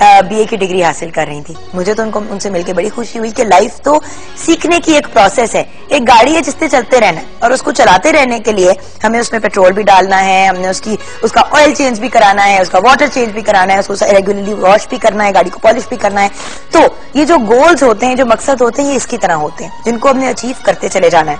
BA کی degree حاصل کر رہی تھی. مجھے تو ان سے مل کے بڑی خوشی ہوئی کہ لائف تو سیکھنے کی ایک پروسیس ہے. ایک گاڑی ہے جس سے چلتے رہنا ہے اور اس کو چلاتے رہنے کے لیے ہمیں اس میں پیٹرول بھی ڈالنا ہے, ہم نے اس کا آئل چینج بھی کرانا ہے, اس کا واٹر چینج بھی کرانا ہے, اس کو ریگولرلی واش بھی کرنا ہے, گاڑی کو پالش بھی کرنا ہے. تو یہ جو گولز ہوتے ہیں, جو مقصد ہوتے ہیں, یہ اس کی طرح ہوتے ہیں جن کو ہم نے اچیو کرتے چلے جانا ہے.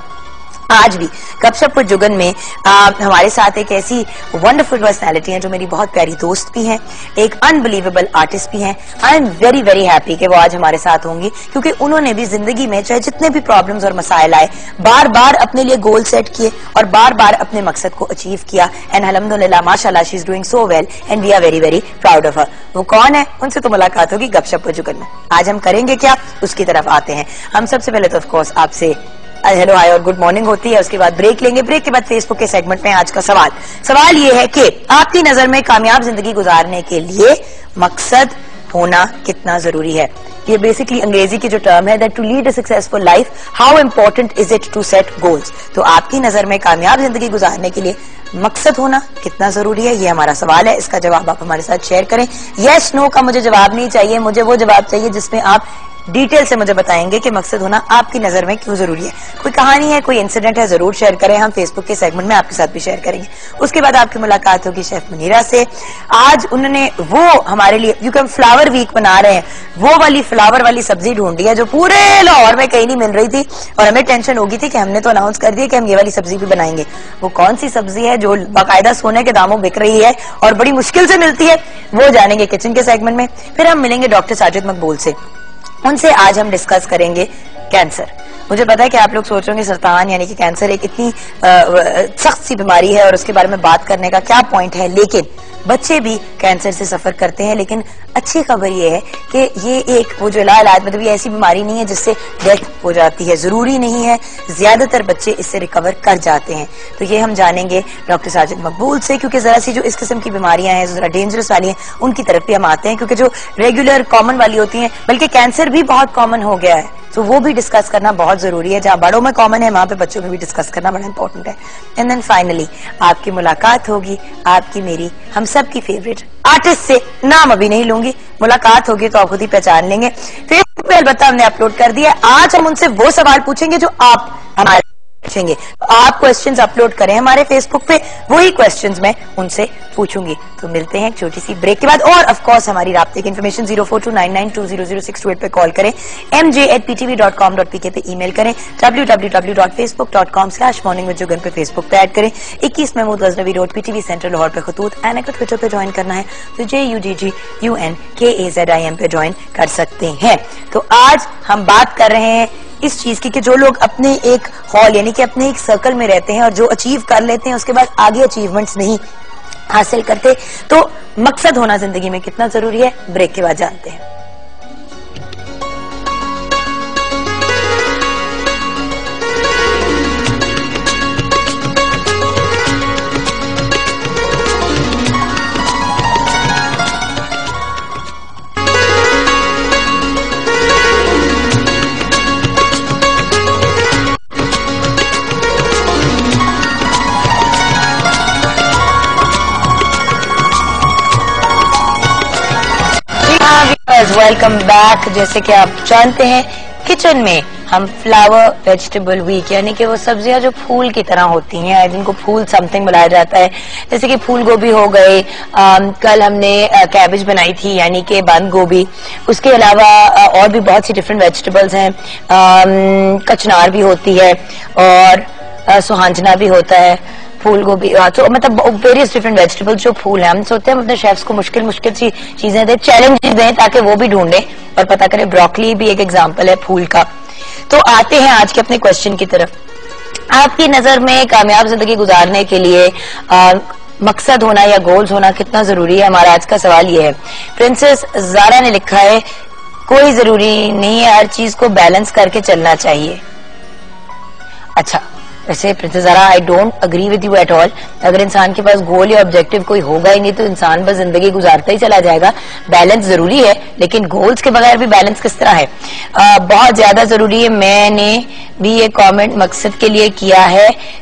آج بھی گپ شپ ود جگن میں ہمارے ساتھ ایک ایسی ونڈرفل پرسنالٹی ہیں جو میری بہت پیاری دوست بھی ہیں, ایک انبلیویبل آرٹسٹ بھی ہیں. I am very very happy کہ وہ آج ہمارے ساتھ ہوں گی, کیونکہ انہوں نے بھی زندگی میں چاہے جتنے بھی پرابلمز اور مسائل آئے, بار بار اپنے لیے گول سیٹ کیے اور بار بار اپنے مقصد کو اچیو کیا. اینڈ الحمدللہ ماشاء اللہ she is doing so well and we are very very proud of her. وہ کون ہے, ان سے تو ملاقات ہوگی گپ شپ ود جگن میں. آج ہم کریں گے کیا, اس کی طرف آتے ہیں. ہم سب سے پہلے تو آف کورس آپ سے ہیلو ہائی اور گڈ مارننگ ہوتی ہے, اس کے بعد بریک لیں گے. بریک کے بعد فیس بک کے سیگمنٹ میں آج کا سوال یہ ہے کہ آپ کی نظر میں کامیاب زندگی گزارنے کے لیے مقصد ہونا کتنا ضروری ہے. یہ بیسکلی انگریزی کی جو ٹرم ہے that to lead a successful life how important is it to set goals. تو آپ کی نظر میں کامیاب زندگی گزارنے کے لیے مقصد ہونا کتنا ضروری ہے, یہ ہمارا سوال ہے. اس کا جواب آپ ہمارے ساتھ شیئر کریں. یس نو کا مجھے جواب نہیں چاہیے, مجھے وہ جواب چاہیے جس میں آپ ڈیٹیل سے مجھے بتائیں گے کہ مقصد ہونا آپ کی نظر میں کیوں ضروری ہے. کوئی کہانی ہے, کوئی انسیڈنٹ ہے, ضرور شیئر کریں. ہم فیس بک کے سیگمنٹ میں آپ کے ساتھ بھی شیئر کریں گے. اس کے بعد آپ کی ملاقات ہوگی شیف منیرا سے. آج انہوں نے وہ ہمارے لیے کیونکہ ہم فلاور ویک بنا رہے ہیں, وہ والی فلاور والی سبزی ڈھونڈی ہے جو پورے لاہور میں کہیں نہیں مل رہی تھی اور ہمیں ٹینشن ہوگی تھی کہ ہم نے تو اناؤنس کر دیا کہ ہم یہ والی سبزی بھی بنائیں گے. وہ کون سی سبزی ہے جو باقاعدہ سونے کے داموں بک رہی ہے اور بڑی مشکل سے ملتی ہے, وہ جانیں گے کچن کے سیگمنٹ میں. پھر ہم ملیں گے ڈاکٹر ساجد مقبول سے. ان سے آج ہم ڈسکس کریں گے کینسر. مجھے پتا ہے کہ آپ لوگ سوچ رہے ہوں گے سرطان یعنی کہ کینسر ایک اتنی سخت سی بیماری ہے اور اس کے بارے میں بات کرنے کا کیا پوائنٹ ہے, لیکن بچے بھی کینسر سے سفر کرتے ہیں. لیکن اچھی خبر یہ ہے کہ یہ ایک وہ جو علاج مطلب یہ ایسی بیماری نہیں ہے جس سے ڈیتھ ہو جاتی ہے, ضروری نہیں ہے, زیادہ تر بچے اس سے ریکور کر جاتے ہیں. تو یہ ہم جانیں گے ڈاکٹر ساجد مقبول سے, کیونکہ ذرا سی جو اس قسم کی بیماریاں ہیں ذرا ڈینجرس والی ہیں ان کی طرف بھی ہم آتے ہیں, کیونکہ جو ریگولر کامن والی ہوتی ہیں, بلکہ کینسر بھی بہت کامن ہو گیا ہے, تو وہ بھی ڈسکس کرنا بہت ضروری ہے. جہاں بڑوں میں کامن ہے وہاں پہ بچوں میں بھی ڈسکس کرنا بڑا امپورٹنٹ ہے. اینڈ دین فائنلی آپ کی ملاقات ہوگی آپ کی میری ہم سب کی فیوریٹ آرٹسٹ سے. نام ابھی نہیں لوں گی, ملاقات ہوگی تو آپ خود ہی پہچان لیں گے. فیس بک پہ البتہ ہم نے اپلوڈ کر دیا. آج ہم ان سے وہ سوال پوچھیں گے جو آپ ہمارے پوچھیں گے. آپ کوسچنز اپلوڈ کریں ہمارے فیس بک پہ, وہی کوسچنز میں ان سے پوچھوں گی. تو ملتے ہیں ایک چھوٹی سی بریک کے بعد. اور آف کورس ہماری رابطے کی انفارمیشن 042992000628 پہ کال کریں, mj@ptv.com.pk پہ ای میل کریں, www.facebook.com/morningwithjugan پہ فیس بک پہ ایڈ کریں. 21 Mahmood Ghaznavi road PTV centre Lahore پہ خطوط ٹویٹر پہ جوائن کرنا ہے تو JUGGUNKAZIM پہ جوائن کر سکتے ہیں. تو آج ہم بات کر رہے ہیں اس چیز کی کہ جو لوگ اپنے ایک ہال یعنی کہ اپنے ایک سرکل میں رہتے ہیں اور جو اچیو کر لیتے ہیں اس کے بعد آگے اچیومنٹس نہیں حاصل کرتے, تو مقصد ہونا زندگی میں کتنا ضروری ہے. بریک کے بعد جانتے ہیں. Welcome back. جیسے کہ آپ جانتے ہیں کچن میں ہم فلاور ویجیٹیبل ویک یعنی کہ وہ سبزیاں جو پھول کی طرح ہوتی ہیں جن کو پھول سم تھنگ بنایا جاتا ہے, جیسے کہ پھول گوبھی ہو گئے, کل ہم نے کیبج بنائی تھی یعنی کہ بند گوبھی, اس کے علاوہ اور بھی بہت سی ڈفرینٹ ویجیٹیبلز ہیں, کچنار بھی ہوتی ہے اور سہانجنا بھی ہوتا ہے, پھول گوبھی, تو مطلب ویریس ڈفرینٹ ویجیٹیبل جو پھول ہیں. ہم سوچتے ہیں ہم اپنے شیفس کو مشکل سی چیزیں دیں, چیلنج دیں تاکہ وہ بھی ڈھونڈیں اور پتہ کریں. بروکلی بھی ایک ایگزامپل ہے پھول کا. تو آتے ہیں آج کے اپنے کوشچن کی طرف. آپ کی نظر میں کامیاب زندگی گزارنے کے لیے مقصد ہونا یا گولز ہونا کتنا ضروری ہے؟ ہمارا آج کا سوال یہ ہے. پرنسس زارا نے لکھا ہے کوئی ضروری نہیں ہے, ہر چیز کو بیلنس کر کے چلنا چاہیے. اچھا ویسے princess Zara I don't agree with you at all. اگر انسان کے پاس گول یا آبجیکٹو کوئی ہوگا ہی نہیں تو انسان بس زندگی گزارتا ہی چلا جائے گا. بیلنس ضروری ہے لیکن گولز کے بغیر بھی بیلنس کس طرح ہے؟ بہت زیادہ ضروری ہے. میں نے بھی یہ کامنٹ مقصد کے لیے کیا ہے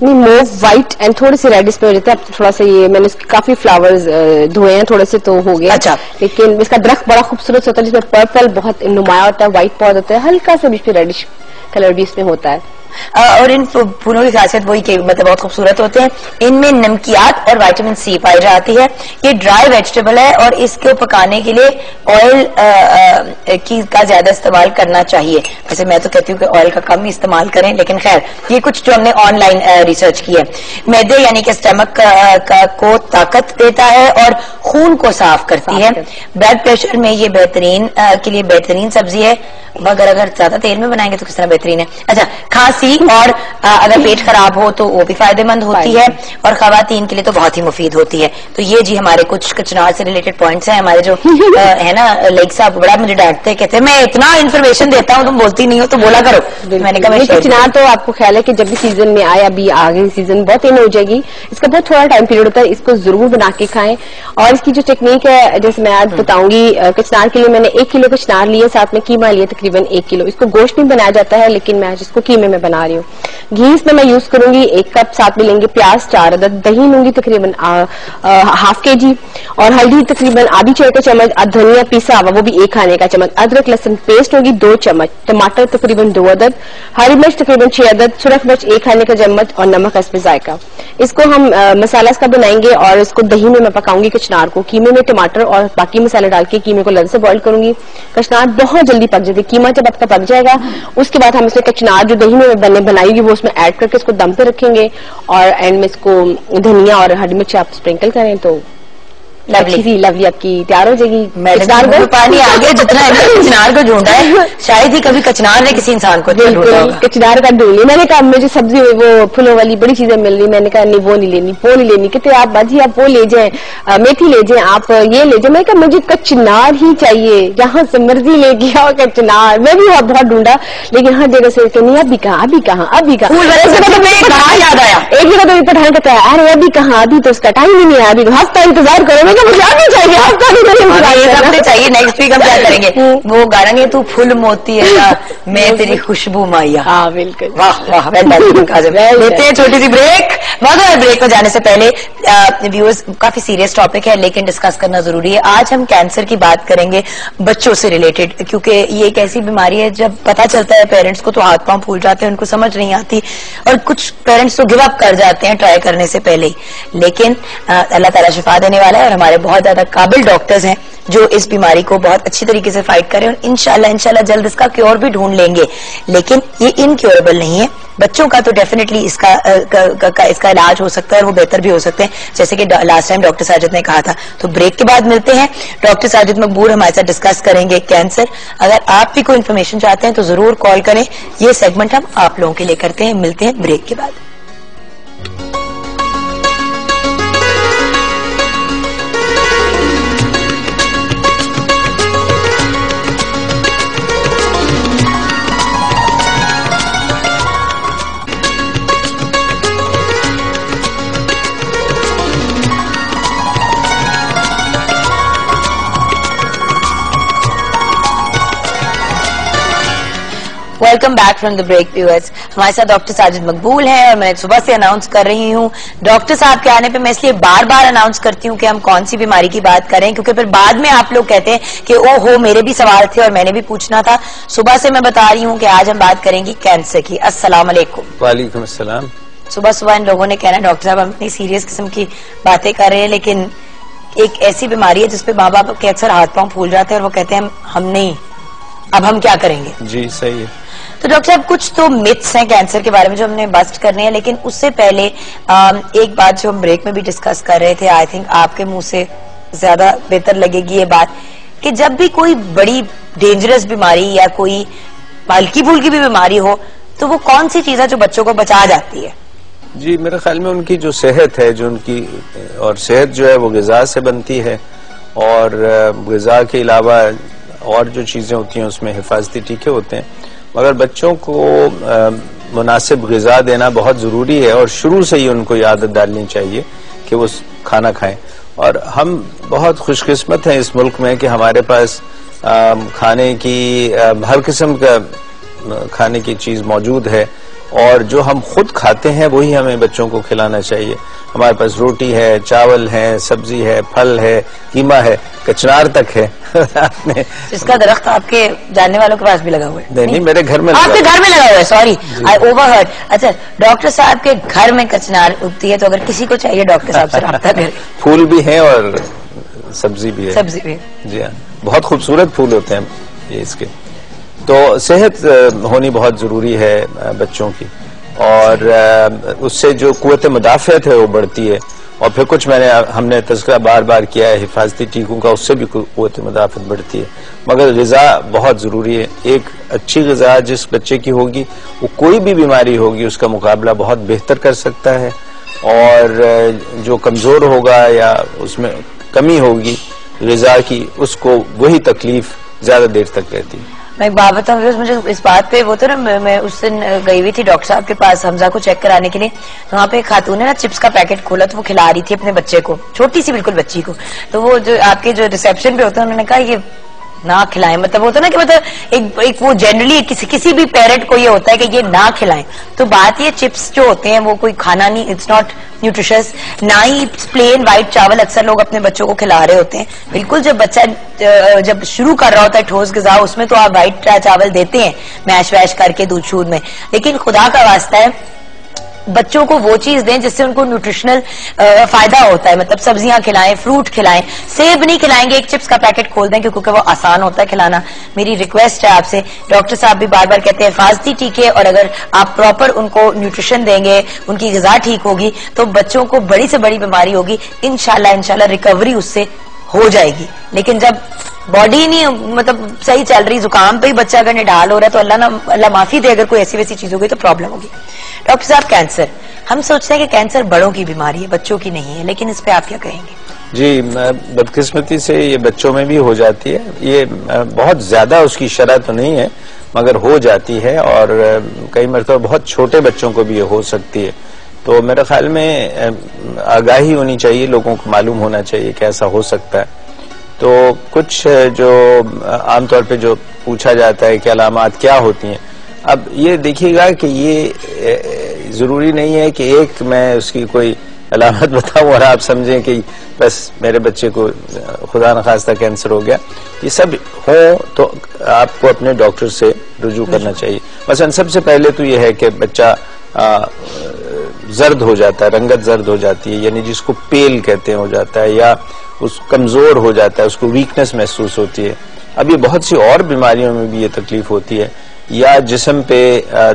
نہیں موو وائٹ اینڈ تھوڑے سے ریڈش میں ہو جاتا ہے. اب تھوڑا سا یہ میں نے اس کے کافی فلاورز دھوئے ہیں تھوڑے سے تو ہو گیا. اچھا. لیکن اس کا درخت بڑا خوبصورت ہوتا ہے جس میں پرپل بہت نمایاں ہوتا ہے, وائٹ پود ہوتا ہے, ہلکا سا بیچ میں ریڈش کلر بھی اس میں ہوتا ہے. اور ان پھولوں کی خاصیت وہی کہ مطلب بہت خوبصورت ہوتے ہیں. ان میں نمکیات اور وائٹامن سی پائی جاتی ہے. یہ ڈرائی ویجیٹیبل ہے اور اس کو پکانے کے لیے آئل کا زیادہ استعمال کرنا چاہیے. ویسے میں تو کہتی ہوں کہ آئل کا کم ہی استعمال کریں, لیکن خیر یہ کچھ جو ہم نے آن لائن ریسرچ کی ہے. میدے یعنی کہ اسٹمک کو طاقت دیتا ہے اور خون کو صاف کرتی ہے. بلڈ پریشر میں یہ بہترین کے لیے بہترین سبزی ہے, مگر اگر زیادہ تیل میں بنائیں گے تو کس طرح بہترین ہے. اچھا, کھانسی اور اگر پیٹ خراب ہو تو وہ بھی فائدہ مند ہوتی ہے اور خواتین کے لیے تو بہت ہی مفید ہوتی ہے. تو یہ جی ہمارے کچھ کچنار سے ریلیٹڈ پوائنٹس ہیں. ہمارے جو ہے نا لیگ صاحب بڑا مجھے ڈانٹتے کہتے ہیں میں اتنا انفارمیشن دیتا ہوں تم بولتی نہیں ہو تو بولا کرو. میں نے کہا کچنار تو آپ کو خیال ہے کہ جب بھی سیزن میں آئے, ابھی آگے سیزن بہت ان ہو جائے گی, اس کا بہت تھوڑا ٹائم پیریڈ ہوتا ہے, اس کو ضرور بنا کے کھائیں. اور اس کی جو ٹیکنیک ہے جیسے میں آج بتاؤں گی, کچنار کے لیے میں نے 1 کلو کچنار لیے, ساتھ میں قیمہ لیے تقریباً 1 کلو. اس کو گوشت نہیں بنایا جاتا ہے لیکن میں اس کو قیمے میں بنا رہی ہوں. گھی اس میں یوز کروں گی 1 کپ, ساتھ میں لیں گے پیاز 4 عدد, دہی لوں گی تقریباً ½ kg, اور ہلدی تقریباً آدھی چائے کا چمچ, دھنیا پیسا ہوا وہ بھی 1 کھانے کا چمچ, ادرک لہسن پیسٹ ہوگی 2 چمچ, ٹماٹر تقریباً 2 عدد, ہری مرچ تقریباً 6 عدد, سرخ مرچ 1 کھانے کا چمچ, اور نمک اس پہ ذائقہ. اس کو ہم مسالہ اس کا بنائیں گے اور اس کو دہی میں پکاؤں گی کچنار کو. قیمے میں ٹماٹر اور باقی مسالے ڈال کے قیمے کو لذ سے بوائل کروں گی. کچنار بہت جلدی پک جاتی ہے. قیمہ جب آپ کا پک جائے گا اس کے بعد ہم اس میں کچنار جو دہی میں بنائی گی وہ اس میں ایڈ کر کے اس کو دم پہ رکھیں گے, اور اینڈ میں اس کو دھنیا اور ہری مرچ آپ اسپرنکل کریں تو لولی آپ کی تیار ہو جائے گی. پانی آگے جتنا کچنار کو ڈھونڈا ہے شاید ہی کبھی کچنار نے کسی انسان کو کچنار کا ڈھونڈ لی. میں نے کہا مجھے سبزی وہ پھولوں والی بڑی چیزیں مل رہی, میں نے کہا نہیں وہ نہیں لینی, وہ نہیں لینی. کہتے آپ باجی آپ وہ لے جائیں, میتھی لے جائیں, آپ یہ لے جائیں. میں نے کہا مجھے کچنار ہی چاہیے, جہاں سے مرضی لے گیا کچنار. میں بھی بہت ڈھونڈا لیکن ہر جگہ سے کہ نہیں ابھی کہاں ابھی کہاں ابھی کہاں. یاد آیا ایک جگہ تو پٹھان کہتا ہے ارے ابھی کہاں, ابھی تو اس کا ٹائم ہی نہیں ہے, ابھی ہفتہ انتظار کرو. مجھے آگے چاہیے ہفتہ چاہیے. نیکسٹ ویک ہم کیا کریں گے, وہ گانا نہیں تو پھول موتی ہے میں تیری خوشبو مایا. ہاں بالکل, واہ واہ. لیتے ہیں چھوٹی سی بریک. مگر بریک میں جانے سے پہلے ویورز کافی سیریس ٹاپک ہے لیکن ڈسکس کرنا ضروری ہے. آج ہم کینسر کی بات کریں گے بچوں سے ریلیٹڈ, کیونکہ یہ ایک ایسی بیماری ہے جب پتا چلتا ہے پیرنٹس کو تو ہاتھ پاؤں پھول جاتے ہیں, ان کو سمجھ نہیں آتی اور کچھ پیرنٹس تو گیو اپ کر جاتے ہیں ٹرائی کرنے سے پہلے ہی. لیکن اللہ تعالیٰ شفا دینے والا ہے اور ہمارے بہت زیادہ قابل ڈاکٹرز ہیں جو اس بیماری کو بہت اچھی طریقے سے فائٹ کریں اور انشاءاللہ جلد اس کا کیور بھی ڈھونڈ لیں گے. لیکن یہ انکیوربل نہیں ہے. بچوں کا تو ڈیفینیٹلی اس کا علاج ہو سکتا ہے اور وہ بہتر بھی ہو سکتے ہیں, جیسے کہ لاسٹ ٹائم ڈاکٹر ساجد نے کہا تھا. تو بریک کے بعد ملتے ہیں. ڈاکٹر ساجد مقبول ہمارے ساتھ ڈسکس کریں گے کینسر. اگر آپ بھی کوئی انفارمیشن چاہتے ہیں تو ضرور کال کریں. یہ سیگمنٹ ہم آپ لوگوں کے لیے کرتے ہیں. ملتے ہیں بریک کے بعد. Welcome back from the break viewers. ہمارے ساتھ ڈاکٹر ساجد مقبول ہیں اور میں صبح سے اناؤنس کر رہی ہوں. ڈاکٹر صاحب کے آنے پہ میں اس لیے بار بار اناؤنس کرتی ہوں کہ ہم کون سی بیماری کی بات کریں, کیونکہ پھر بعد میں آپ لوگ کہتے ہیں کہ او ہو میرے بھی سوال تھے اور میں نے بھی پوچھنا تھا. صبح سے میں بتا رہی ہوں کہ آج ہم بات کریں گی کینسر کی. السلام علیکم. وعلیکم السلام. صبح ان لوگوں نے کہنا ڈاکٹر صاحب ہم اتنی سیریس قسم کی باتیں کر رہے ہیں لیکن ایک ایسی بیماری ہے جس پہ ماں باپ کے اکثر ہاتھ پاؤں پھول جاتے ہیں اور وہ کہتے ہیں ہم نہیں, اب ہم کیا کریں گے. جی صحیح ہے. تو ڈاکٹر صاحب کچھ تو متس ہیں کینسر کے بارے میں جو ہم نے بسٹ کرنے ہیں, لیکن اس سے پہلے ایک بات جو ہم بریک میں بھی ڈسکس کر رہے تھے, آئی تھنک آپ کے منہ سے زیادہ بہتر لگے گی یہ بات, کہ جب بھی کوئی بڑی ڈینجرس بیماری یا کوئی ہلکی پھلکی بھی بیماری ہو تو وہ کون سی چیز ہے جو بچوں کو بچا جاتی ہے. جی میرے خیال میں ان کی جو صحت ہے, جو ان کی اور صحت جو ہے وہ غذا سے بنتی ہے, اور غذا کے علاوہ اور جو چیزیں ہوتی ہیں اس میں حفاظتی ٹیکے ہوتے ہیں. مگر بچوں کو مناسب غذا دینا بہت ضروری ہے اور شروع سے ہی ان کو عادت ڈالنی چاہیے کہ وہ کھانا کھائیں. اور ہم بہت خوش قسمت ہیں اس ملک میں کہ ہمارے پاس کھانے کی ہر قسم کا کھانے کی چیز موجود ہے, اور جو ہم خود کھاتے ہیں وہی ہمیں بچوں کو کھلانا چاہیے. ہمارے پاس روٹی ہے، چاول ہے، سبزی ہے، پھل ہے، قیمہ ہے، کچنار تک ہے. اس کا درخت آپ کے جاننے والوں کے پاس بھی لگا ہوا ہے؟ نہیں، میرے گھر میں آپ کے گھر میں لگا ہوا ہے. Sorry I over heard. اچھا، ڈاکٹر صاحب کے گھر میں کچنار اگتی ہے، تو اگر کسی کو چاہیے ڈاکٹر صاحب سے رابطہ کریں. پھول بھی ہیں اور سبزی بھی ہے. سبزی بھی. جی ہاں، بہت خوبصورت پھول ہوتے ہیں یہ اس کے. تو صحت ہونی بہت ضروری ہے بچوں کی، اور اس سے جو قوت مدافعت ہے وہ بڑھتی ہے. اور پھر کچھ ہم نے تذکرہ بار بار کیا ہے حفاظتی ٹیکوں کا، اس سے بھی قوت مدافعت بڑھتی ہے. مگر غذا بہت ضروری ہے. ایک اچھی غذا جس بچے کی ہوگی وہ کوئی بھی بیماری ہوگی اس کا مقابلہ بہت بہتر کر سکتا ہے، اور جو کمزور ہوگا یا اس میں کمی ہوگی غذا کی، اس کو وہی تکلیف زیادہ دیر تک رہتی ہے. میں ایک بات بتاؤں، مجھے اس بات پہ وہ تو نا، میں اس دن گئی ہوئی تھی ڈاکٹر صاحب کے پاس حمزہ کو چیک کرانے کے لیے. تو وہاں پہ ایک خاتون نے نا چپس کا پیکٹ کھولا، تو وہ کھلا رہی تھی اپنے بچے کو، چھوٹی سی بالکل بچی کو. تو وہ جو آپ کے جو ریسپشن پہ ہوتے ہیں انہوں نے کہا یہ نہ کھلائیں. مطلب ہوتا ہے نا کہ مطلب ایک وہ جنرلی کسی بھی پیرنٹ کو یہ ہوتا ہے کہ یہ نہ کھلائیں. تو بات یہ چپس جو ہوتے ہیں وہ کوئی کھانا نہیں، اٹس ناٹ نیوٹریشس. نہ ہی پلین وائٹ چاول اکثر لوگ اپنے بچوں کو کھلا رہے ہوتے ہیں. بالکل جب بچہ جب شروع کر رہا ہوتا ہے ٹھوس غذا، اس میں تو آپ وائٹ چاول دیتے ہیں میش ویش کر کے دودھ شود میں، لیکن خدا کا واسطہ ہے بچوں کو وہ چیز دیں جس سے ان کو نیوٹریشنل فائدہ ہوتا ہے. مطلب سبزیاں کھلائیں، فروٹ کھلائیں. سیب نہیں کھلائیں گے، ایک چپس کا پیکٹ کھول دیں کیونکہ وہ آسان ہوتا ہے کھلانا. میری ریکویسٹ ہے آپ سے، ڈاکٹر صاحب بھی بار بار کہتے ہیں حفاظتی ٹیکے، اور اگر آپ پراپر ان کو نیوٹریشن دیں گے، ان کی غذا ٹھیک ہوگی، تو بچوں کو بڑی سے بڑی بیماری ہوگی انشاءاللہ ریکوری اس سے ہو جائے گی. لیکن جب باڈی نہیں مطلب صحیح چل رہی، زکام پہ ہی بچہ اگر نڈال ہو رہا ہے تو اللہ معافی دے، اگر کوئی ایسی ویسی چیز ہوگی تو پرابلم ہوگی. ڈاکٹر صاحب، کینسر، ہم سوچتے ہیں کہ کینسر بڑوں کی بیماری ہے، بچوں کی نہیں ہے، لیکن اس پہ آپ کیا کہیں گے؟ جی، بدقسمتی سے یہ بچوں میں بھی ہو جاتی ہے. یہ بہت زیادہ اس کی شرح تو نہیں ہے مگر ہو جاتی ہے، اور کئی مرتبہ بہت چھوٹے بچوں کو بھی یہ ہو سکتی ہے. تو میرے خیال میں آگاہی ہونی چاہیے، لوگوں کو معلوم ہونا چاہیے کہ ایسا ہو سکتا ہے. تو کچھ جو عام طور پہ جو پوچھا جاتا ہے کہ علامات کیا ہوتی ہیں، اب یہ دیکھیے گا کہ یہ ضروری نہیں ہے کہ ایک میں اس کی کوئی علامت بتاؤں اور آپ سمجھیں کہ بس میرے بچے کو خدا نخواستہ کینسر ہو گیا. یہ سب ہوں تو آپ کو اپنے ڈاکٹر سے رجوع کرنا چاہیے. مثلا سب سے پہلے تو یہ ہے کہ بچہ زرد ہو جاتا ہے، رنگت زرد ہو جاتی ہے، یعنی جس کو پیل کہتے ہیں ہو جاتا ہے، یا اس کمزور ہو جاتا ہے، اس کو ویکنس محسوس ہوتی ہے. اب یہ بہت سی اور بیماریوں میں بھی یہ تکلیف ہوتی ہے. یا جسم پہ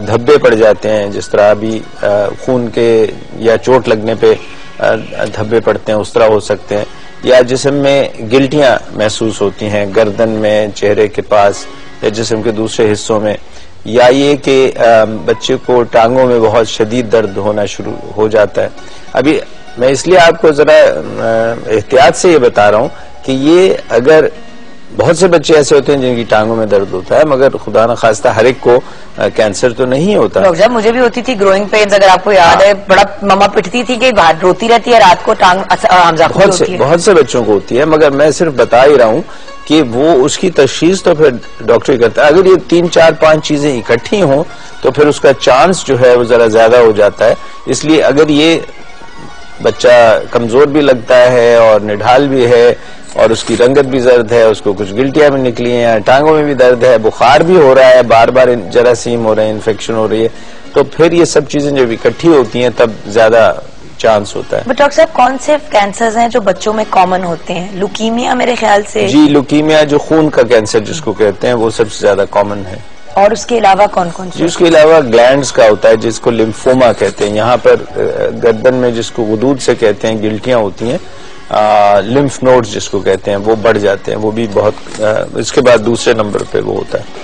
دھبے پڑ جاتے ہیں، جس طرح ابھی خون کے یا چوٹ لگنے پہ دھبے پڑتے ہیں، اس طرح ہو سکتے ہیں. یا جسم میں گلٹیاں محسوس ہوتی ہیں، گردن میں، چہرے کے پاس، یا جسم کے دوسرے حصوں میں. یا یہ کہ بچے کو ٹانگوں میں بہت شدید درد ہونا شروع ہو جاتا ہے. ابھی میں اس لیے آپ کو ذرا احتیاط سے یہ بتا رہا ہوں کہ یہ اگر بہت سے بچے ایسے ہوتے ہیں جن کی ٹانگوں میں درد ہوتا ہے، مگر خدا نخواستہ ہر ایک کو کینسر تو نہیں ہوتا. ڈاکٹر صاحب، مجھے بھی ہوتی تھی گروئنگ پینز، اگر آپ کو یاد ہے، بڑا ماما پٹتی تھی کہ باہر روتی رہتی ہے رات کو، ٹانگ بہت سے بچوں کو ہوتی ہے. مگر میں صرف بتا ہی رہا ہوں کہ وہ اس کی تشخیص تو پھر ڈاکٹر ہی کرتا ہے. اگر یہ 3 4 5 چیزیں اکٹھی ہوں تو پھر اس کا چانس جو ہے وہ ذرا زیادہ ہو جاتا ہے. اس لیے اگر یہ بچہ کمزور بھی لگتا ہے اور نڈھال بھی ہے اور اس کی رنگت بھی زرد ہے، اس کو کچھ گلٹیاں بھی نکلی ہیں، ٹانگوں میں بھی درد ہے، بخار بھی ہو رہا ہے، بار بار جراثیم ہو رہے ہیں، انفیکشن ہو رہی ہے، تو پھر یہ سب چیزیں جب اکٹھی ہوتی ہیں تب زیادہ چانس ہوتا ہے. ڈاکٹر صاحب، کون سے کینسرز ہیں جو بچوں میں کامن ہوتے ہیں؟ لوکیمیا میرے خیال سے. جی، لوکیمیا جو خون کا کینسر جس کو کہتے ہیں وہ سب سے زیادہ کامن ہے. اور اس کے علاوہ کون کون سے؟ اس کے علاوہ گلینڈز کا ہوتا ہے جس کو لمفوما کہتے ہیں. یہاں پر گردن میں جس کو غدود سے کہتے ہیں گلٹیاں ہوتی ہیں، لمف نوڈز جس کو کہتے ہیں، وہ بڑھ جاتے ہیں. وہ بھی بہت اس کے بعد دوسرے نمبر پہ وہ ہوتا ہے.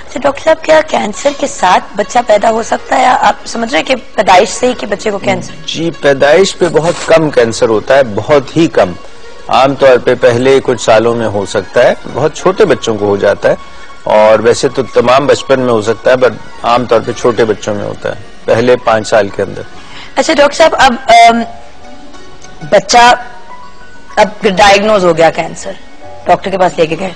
اچھا ڈاکٹر صاحب، کیا کینسر کے ساتھ بچہ پیدا ہو سکتا ہے، یا آپ سمجھ رہے ہیں کہ پیدائش سے ہی کہ بچے کو کینسر؟ جی، پیدائش پہ بہت کم کینسر ہوتا ہے، بہت ہی کم. عام طور پہ پہلے کچھ سالوں میں ہو سکتا ہے، بہت چھوٹے بچوں کو ہو جاتا ہے، اور ویسے تو تمام بچپن میں ہو سکتا ہے، بٹ عام طور پہ چھوٹے بچوں میں ہوتا ہے پہلے 5 سال کے اندر. اچھا ڈاکٹر صاحب، اب بچہ اب ڈائگنوز ہو گیا کینسر، ڈاکٹر کے پاس لے کے گئے،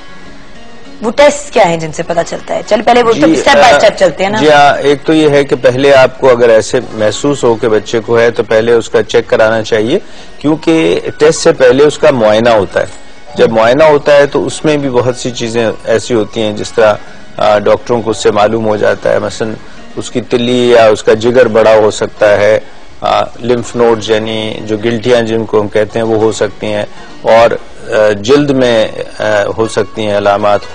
وہ ٹیسٹ کیا ہیں جن سے پتا چلتا ہے؟ چل پہلے وہ تو اسٹیپ بائی اسٹیپ چلتے ہیں نا. جی ہاں، ایک تو یہ ہے کہ پہلے آپ کو اگر ایسے محسوس ہو کہ بچے کو ہے تو پہلے اس کا چیک کرانا چاہیے، کیونکہ ٹیسٹ سے پہلے اس کا معائنہ ہوتا ہے. جب معائنہ ہوتا ہے تو اس میں بھی بہت سی چیزیں ایسی ہوتی ہیں جس طرح ڈاکٹروں کو اس سے معلوم ہو جاتا ہے، مثلا اس کی تلی یا اس کا جگر بڑا ہو سکتا ہے، لمف نوڈز یعنی جو گلٹیاں جن کو ہم کہتے ہیں وہ ہو سکتی ہیں، اور جلد میں ہو سکتی ہیں علامات،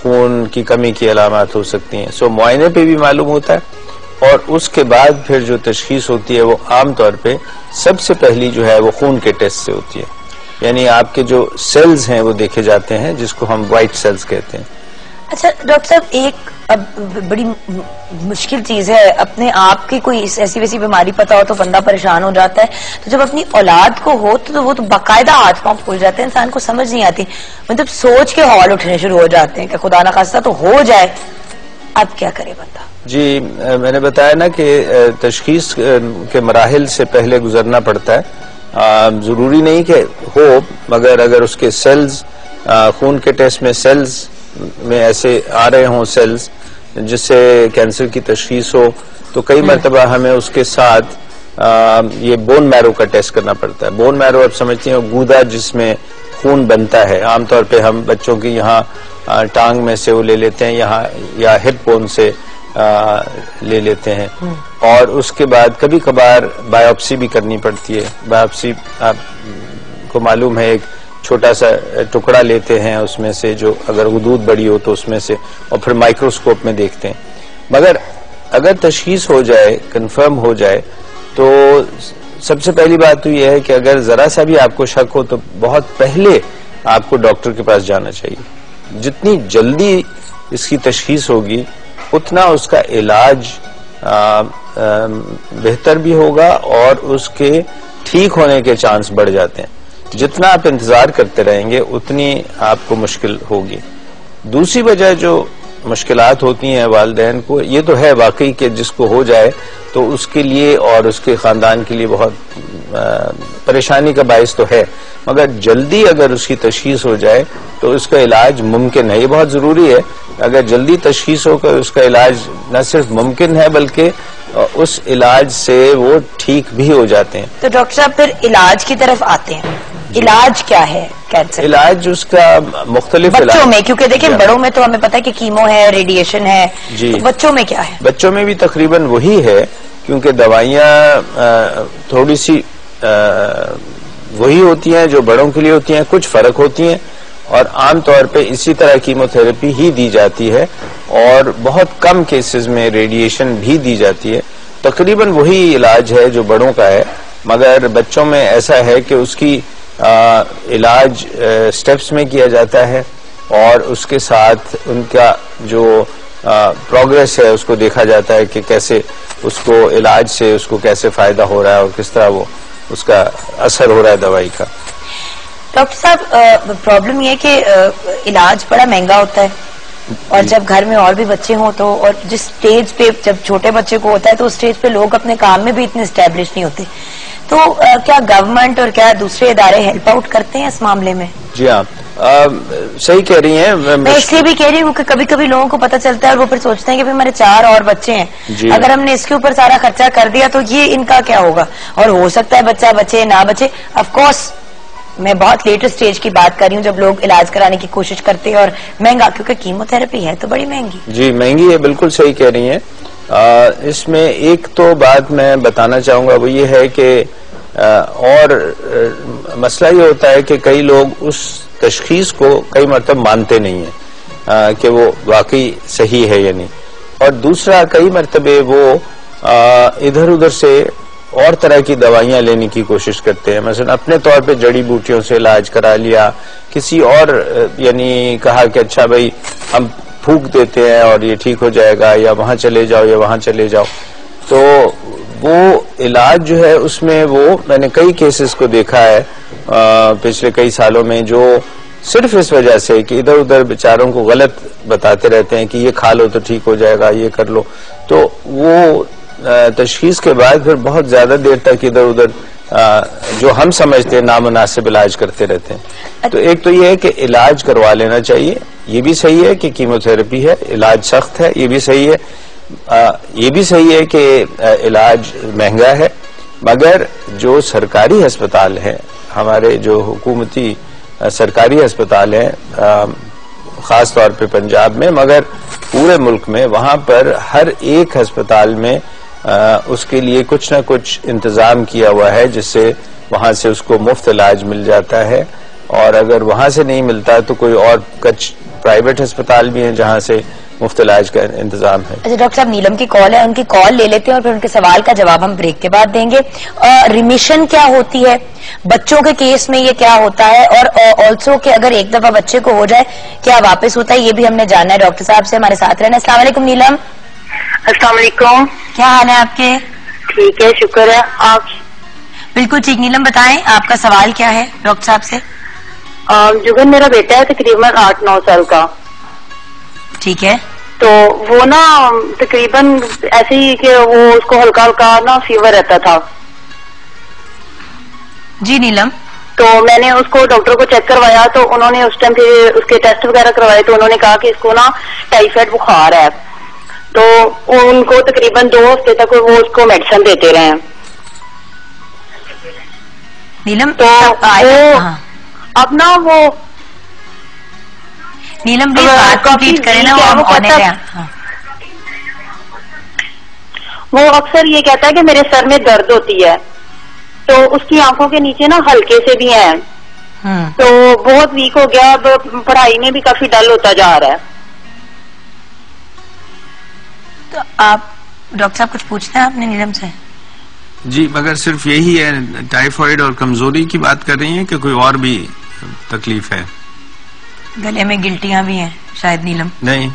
خون کی کمی کی علامات ہو سکتی ہیں. سو معائنے پہ بھی معلوم ہوتا ہے، اور اس کے بعد پھر جو تشخیص ہوتی ہے وہ عام طور پہ سب سے پہلی جو ہے وہ خون کے ٹیسٹ سے ہوتی ہے. یعنی آپ کے جو سیلز ہیں وہ دیکھے جاتے ہیں جس کو ہم وائٹ سیلز کہتے ہیں. اچھا ڈاکٹر صاحب، ایک اب بڑی مشکل چیز ہے، اپنے آپ کی کوئی ایسی ویسی بیماری پتا ہو تو بندہ پریشان ہو جاتا ہے، تو جب اپنی اولاد کو ہو تو وہ تو باقاعدہ ہاتھ پاؤں پھول جاتے ہیں، انسان کو سمجھ نہیں آتی، مطلب سوچ کے ہال اٹھنے شروع ہو جاتے ہیں کہ خدا نہ خواستہ تو ہو جائے، اب کیا کرے بندہ؟ جی میں نے بتایا نا کہ تشخیص کے مراحل سے پہلے گزرنا پڑتا ہے. ضروری نہیں کہ ہو، مگر اگر اس کے سیلز، خون کے ٹیسٹ میں سیلز میں ایسے آ رہے ہوں سیلز جس سے کینسر کی تشخیص ہو، تو کئی مرتبہ ہمیں اس کے ساتھ یہ بون میرو کا ٹیسٹ کرنا پڑتا ہے. بون میرو آپ سمجھتے ہیں گودا جس میں خون بنتا ہے، عام طور پہ ہم بچوں کی یہاں ٹانگ میں سے وہ لے لیتے ہیں، یہاں یا ہپ بون سے لے لیتے ہیں، اور اس کے بعد کبھی کبھار بایوپسی بھی کرنی پڑتی ہے. بایوپسی آپ کو معلوم ہے ایک چھوٹا سا ٹکڑا لیتے ہیں اس میں سے، جو اگر غدود بڑی ہو تو اس میں سے، اور پھر مائکروسکوپ میں دیکھتے ہیں. مگر اگر تشخیص ہو جائے، کنفرم ہو جائے، تو سب سے پہلی بات تو یہ ہے کہ اگر ذرا سا بھی آپ کو شک ہو تو بہت پہلے آپ کو ڈاکٹر کے پاس جانا چاہیے. جتنی جلدی اس کی تشخیص ہوگی اتنا اس کا علاج بہتر بھی ہوگا اور اس کے ٹھیک ہونے کے چانس بڑھ جاتے ہیں. جتنا آپ انتظار کرتے رہیں گے اتنی آپ کو مشکل ہوگی. دوسری وجہ جو مشکلات ہوتی ہیں والدین کو، یہ تو ہے واقعی کہ جس کو ہو جائے تو اس کے لیے اور اس کے خاندان کے لیے بہت پریشانی کا باعث تو ہے، مگر جلدی اگر اس کی تشخیص ہو جائے تو اس کا علاج ممکن ہے. یہ بہت ضروری ہے، اگر جلدی تشخیص ہو کر اس کا علاج نہ صرف ممکن ہے بلکہ اس علاج سے وہ ٹھیک بھی ہو جاتے ہیں. تو ڈاکٹر صاحب پھر علاج کی طرف آتے ہیں. علاج کیا ہے کینسر؟ علاج اس کا مختلف بچوں میں، کیونکہ دیکھیں بڑوں میں تو ہمیں پتا ہے کہ کیمو ہے، ریڈیشن ہے، جی تو بچوں میں کیا ہے؟ بچوں میں بھی تقریباً وہی ہے، کیونکہ دوائیاں تھوڑی سی وہی ہوتی ہیں جو بڑوں کے لیے ہوتی ہیں، کچھ فرق ہوتی ہیں، اور عام طور پہ اسی طرح کیمو تھراپی ہی دی جاتی ہے، اور بہت کم کیسز میں ریڈیشن بھی دی جاتی ہے. تقریباً وہی علاج ہے جو بڑوں کا ہے، مگر بچوں میں ایسا ہے کہ اس کی علاج سٹیپس میں کیا جاتا ہے، اور اس کے ساتھ ان کا جو پروگریس ہے اس کو دیکھا جاتا ہے کہ کیسے اس کو علاج سے اس کو کیسے فائدہ ہو رہا ہے اور کس طرح وہ اس کا اثر ہو رہا ہے دوائی کا. ڈاکٹر صاحب پرابلم یہ ہے کہ علاج بڑا مہنگا ہوتا ہے، اور جب گھر میں اور بھی بچے ہوں تو، اور جس سٹیج پہ جب چھوٹے بچے کو ہوتا ہے تو اس سٹیج پہ لوگ اپنے کام میں بھی اتنے اسٹیبلش نہیں ہوتے، تو کیا گورنمنٹ اور کیا دوسرے ادارے ہیلپ آؤٹ کرتے ہیں اس معاملے میں؟ جی ہاں، صحیح کہہ رہی ہیں. میں اس لیے بھی کہہ رہی ہوں کہ کبھی کبھی لوگوں کو پتہ چلتا ہے اور وہ پھر سوچتے ہیں کہ ہمارے 4 اور بچے ہیں، اگر ہم نے اس کے اوپر سارا خرچہ کر دیا تو یہ ان کا کیا ہوگا، اور ہو سکتا ہے بچہ بچے نہ بچے. آف کورس میں بہت لیٹر سٹیج کی بات کر رہی ہوں جب لوگ علاج کرانے کی کوشش کرتے ہیں، اور مہنگا، کیونکہ کیمو تھراپی ہے تو بڑی مہنگی. جی مہنگی ہے، بالکل صحیح کہہ رہی ہیں. اس میں ایک تو بات میں بتانا چاہوں گا، وہ یہ ہے کہ اور مسئلہ یہ ہوتا ہے کہ کئی لوگ اس تشخیص کو کئی مرتبہ مانتے نہیں ہیں کہ وہ واقعی صحیح ہے یا نہیں، اور دوسرا کئی مرتبہ وہ ادھر ادھر سے اور طرح کی دوائیاں لینے کی کوشش کرتے ہیں. مثلا اپنے طور پہ جڑی بوٹیوں سے علاج کرا لیا، کسی اور یعنی کہا کہ اچھا بھائی ہم پھونک دیتے ہیں اور یہ ٹھیک ہو جائے گا، یا وہاں چلے جاؤ یا وہاں چلے جاؤ. تو وہ علاج جو ہے اس میں میں نے کئی کیسز کو دیکھا ہے پچھلے کئی سالوں میں، جو صرف اس وجہ سے کہ ادھر ادھر بیچاروں کو غلط بتاتے رہتے ہیں کہ یہ کھا لو تو ٹھیک ہو جائے گا، یہ کر لو، تو وہ تشخیص کے بعد پھر بہت زیادہ دیر تک ادھر ادھر جو ہم سمجھتے ہیں نامناسب علاج کرتے رہتے ہیں. تو ایک تو یہ ہے کہ علاج کروا لینا چاہیے، یہ بھی صحیح ہے کہ کیموتھراپی ہے، علاج سخت ہے، یہ بھی صحیح ہے، یہ بھی صحیح ہے کہ علاج مہنگا ہے، مگر جو سرکاری ہسپتال ہیں، ہمارے جو حکومتی سرکاری ہسپتال ہیں، خاص طور پہ پنجاب میں، مگر پورے ملک میں، وہاں پر ہر ایک ہسپتال میں اس کے لیے کچھ نہ کچھ انتظام کیا ہوا ہے، جس سے وہاں سے اس کو مفت علاج مل جاتا ہے، اور اگر وہاں سے نہیں ملتا تو کوئی اور کچھ پرائیویٹ ہسپتال بھی ہیں جہاں سے مفت علاج کا انتظام ہے۔ اچھا ڈاکٹر صاحب، نیلم کی کال ہے، ان کی کال لے لیتے ہیں اور پھر ان کے سوال کا جواب ہم بریک کے بعد دیں گے۔ ریمیشن کیا ہوتی ہے، بچوں کے کیس میں یہ کیا ہوتا ہے، اور آلسو کہ اگر ایک دفعہ بچے کو ہو جائے کیا واپس ہوتا ہے، یہ بھی ہم نے جاننا ہے۔ ڈاکٹر صاحب سے ہمارے ساتھ رہنا۔ السلام علیکم نیلم۔ السلام علیکم، کیا حال ہے آپ کے؟ ٹھیک ہے، شکر ہے۔ آپ؟ بالکل ٹھیک۔ نیلم بتائیں آپ کا سوال کیا ہے ڈاکٹر صاحب سے؟ جگن، میرا بیٹا ہے تقریباً 8-9 سال کا، ٹھیک ہے۔ تو وہ نا تقریباً ایسے ہی کہ وہ اس کو ہلکا ہلکا نا فیور رہتا تھا۔ جی نیلم۔ تو میں نے اس کو ڈاکٹر کو چیک کروایا تو انہوں نے اس ٹائم پھر اس کے ٹیسٹ وغیرہ کروائے تو انہوں نے کہا کہ اس کو نا ٹائیفائڈ بخار ہے، تو ان کو تقریباً 2 ہفتے تک وہ اس کو میڈیسن دیتے رہے ہیں۔ نیلم تو اب نا وہ نیلم بھی بات کمپلیٹ کریں نا، وہ اکثر یہ کہتا ہے کہ میرے سر میں درد ہوتی ہے، تو اس کی آنکھوں کے نیچے نا ہلکے سے بھی ہیں، تو بہت ویک ہو گیا، اب پڑھائی میں بھی کافی ڈل ہوتا جا رہا ہے۔ تو آپ ڈاکٹر صاحب کچھ پوچھنا ہے آپ نے نیلم سے؟ جی، مگر صرف یہی ہے، ٹائیفائڈ اور کمزوری کی بات کر رہی ہیں کہ کوئی اور بھی تکلیف ہے؟ گلے میں گلٹیاں بھی ہیں شاید نیلم؟ نہیں،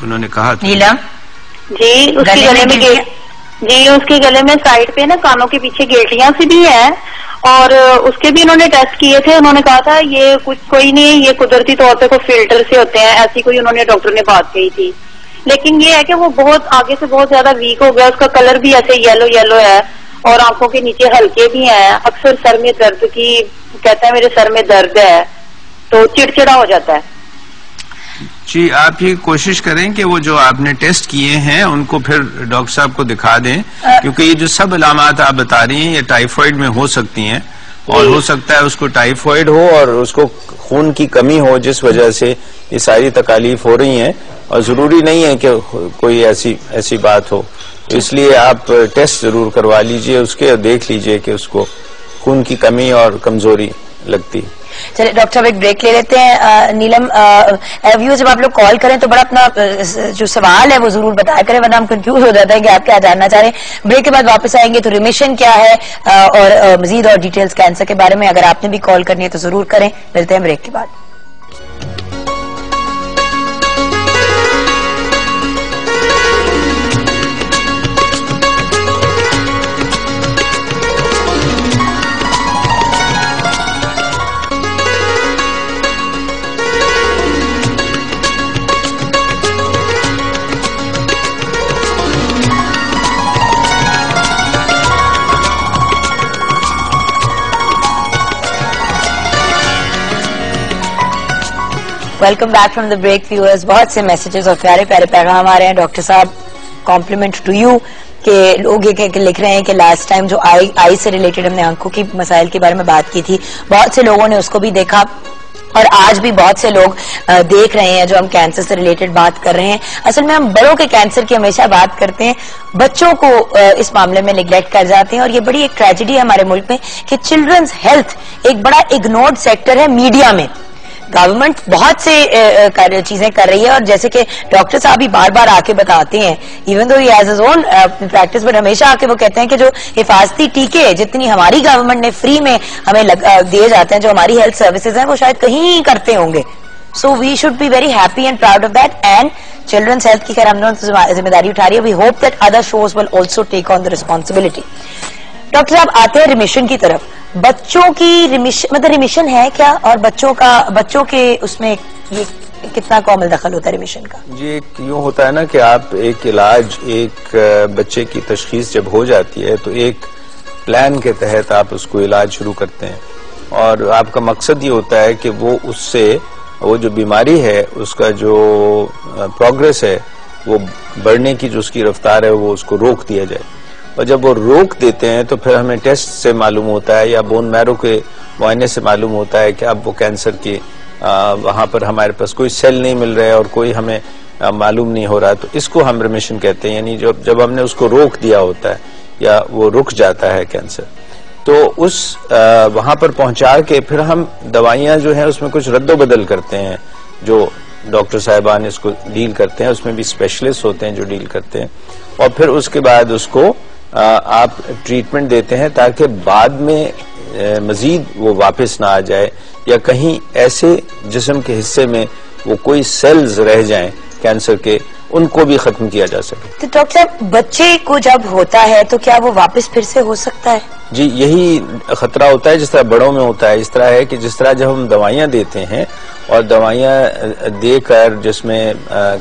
انہوں نے کہا تھا۔ نیلم جی، اس کے گلے میں جی اس کے گلے میں سائڈ پہ نا کانوں کے پیچھے گیٹیاں سی بھی ہیں، اور اس کے بھی انہوں نے ٹیسٹ کیے تھے، انہوں نے کہا تھا یہ کچھ کوئی نہیں، یہ قدرتی طور پہ کوئی فلٹر سے ہوتے ہیں، ایسی کوئی انہوں نے ڈاکٹر نے بات کہی تھی۔ لیکن یہ ہے کہ وہ بہت آگے سے بہت زیادہ ویک ہو گیا، اس کا کلر بھی ایسے یلو یلو ہے، اور آنکھوں کے نیچے ہلکے بھی ہیں، اکثر سر میں درد کی کہتا ہے میرے سر میں درد ہے، تو چڑچڑا ہو جاتا ہے۔ جی، آپ یہ کوشش کریں کہ وہ جو آپ نے ٹیسٹ کیے ہیں ان کو پھر ڈاکٹر صاحب کو دکھا دیں، کیونکہ یہ جو سب علامات آپ بتا رہی ہیں یہ ٹائیفائڈ میں ہو سکتی ہیں، اور ہو سکتا ہے اس کو ٹائیفائڈ ہو اور اس کو خون کی کمی ہو جس وجہ سے یہ ساری تکالیف ہو رہی ہیں، اور ضروری نہیں ہے کہ کوئی ایسی بات ہو، اس لیے آپ ٹیسٹ ضرور کروا لیجئے اس کے، اور دیکھ لیجئے کہ اس کو خون کی کمی اور کمزوری لگتی۔ چلے ڈاکٹر صاحب ایک بریک لے لیتے ہیں۔ نیلم ویو جب آپ لوگ کال کریں تو بڑا اپنا جو سوال ہے وہ ضرور بتایا کریں، ورنہ ہم کنفیوز ہو جاتے ہیں کہ آپ کیا جاننا چاہ رہے ہیں۔ بریک کے بعد واپس آئیں گے تو ریمیشن کیا ہے اور مزید اور ڈیٹیلز کینسر کے بارے میں اگر آپ نے بھی کال کرنی ہے تو ضرور کریں۔ ملتے ہیں بریک کے بعد۔ Welcome back from the break viewers. بہت سے میسیجز اور پیارے پیارے پیغام آ رہے ہیں ڈاکٹر صاحب، کمپلیمنٹ ٹو یو، کہ لوگ یہ لکھ رہے ہیں کہ لاسٹ ٹائم جو آئی سے ریلیٹڈ ہم نے آنکھوں کی مسائل کے بارے میں بات کی تھی، بہت سے لوگوں نے اس کو بھی دیکھا، اور آج بھی بہت سے لوگ دیکھ رہے ہیں جو ہم کینسر سے ریلیٹڈ بات کر رہے ہیں۔ اصل میں ہم بڑوں کے کینسر کی ہمیشہ بات کرتے ہیں، بچوں کو اس معاملے میں نگلیکٹ کر جاتے ہیں، اور یہ بڑی ایک ٹریجڈی ہے ہمارے ملک میں کہ چلڈرنز ہیلتھ ایک بڑا اگنورڈ سیکٹر ہے میڈیا میں۔ گورنمنٹ بہت سے چیزیں کر رہی ہے، اور جیسے کہ ڈاکٹر صاحب بھی بار بار آ کے بتاتے ہیں، even though he as his own practice, but ہمیشہ آ کے وہ کہتے ہیں کہ جو حفاظتی ٹیکے جتنی ہماری گورنمنٹ نے فری میں ہمیں دیے جاتے ہیں، جو ہماری ہیلتھ سروسز ہیں، وہ شاید کہیں کرتے ہوں گے۔ So we should be very happy and proud of that, and childrens health کی خیر ہم نے ذمہ داری اٹھا رہی ہے۔ We hope that other shows will also take on the responsibility. Doctor صاحب آتے ہیں ریمیشن کی طرف۔ بچوں کی ریمیشن ہے کیا، اور بچوں کے اس میں یہ کتنا کامل دخل ہوتا ہے ریمیشن کا؟ جی، ایک یوں ہوتا ہے نا کہ آپ ایک علاج ایک بچے کی تشخیص جب ہو جاتی ہے تو ایک پلان کے تحت آپ اس کو علاج شروع کرتے ہیں، اور آپ کا مقصد یہ ہوتا ہے کہ وہ اس سے وہ جو بیماری ہے اس کا جو پروگرس ہے وہ بڑھنے کی جو اس کی رفتار ہے وہ اس کو روک دیا جائے. اور جب وہ روک دیتے ہیں تو پھر ہمیں ٹیسٹ سے معلوم ہوتا ہے یا بون میرو کے معائنے سے معلوم ہوتا ہے کہ اب وہ کینسر کی وہاں پر ہمارے پاس کوئی سیل نہیں مل رہا ہے اور کوئی ہمیں معلوم نہیں ہو رہا. تو اس کو ہم ریمیشن کہتے ہیں, یعنی جب ہم نے اس کو روک دیا ہوتا ہے یا وہ رک جاتا ہے کینسر, تو اس وہاں پر پہنچا کے پھر ہم دوائیاں جو ہیں اس میں کچھ رد و بدل کرتے ہیں. جو ڈاکٹر صاحبان اس کو ڈیل کرتے ہیں, اس میں بھی اسپیشلسٹ ہوتے ہیں جو ڈیل کرتے ہیں, اور پھر اس کے بعد اس کو آپ ٹریٹمنٹ دیتے ہیں تاکہ بعد میں مزید وہ واپس نہ آ جائے یا کہیں ایسے جسم کے حصے میں وہ کوئی سیلز رہ جائیں کینسر کے, ان کو بھی ختم کیا جا سکے. تو ڈاکٹر صاحب بچے کو جب ہوتا ہے تو کیا وہ واپس پھر سے ہو سکتا ہے؟ جی, یہی خطرہ ہوتا ہے جس طرح بڑوں میں ہوتا ہے. اس طرح ہے کہ جس طرح جب ہم دوائیاں دیتے ہیں اور دوائیاں دے کر جس میں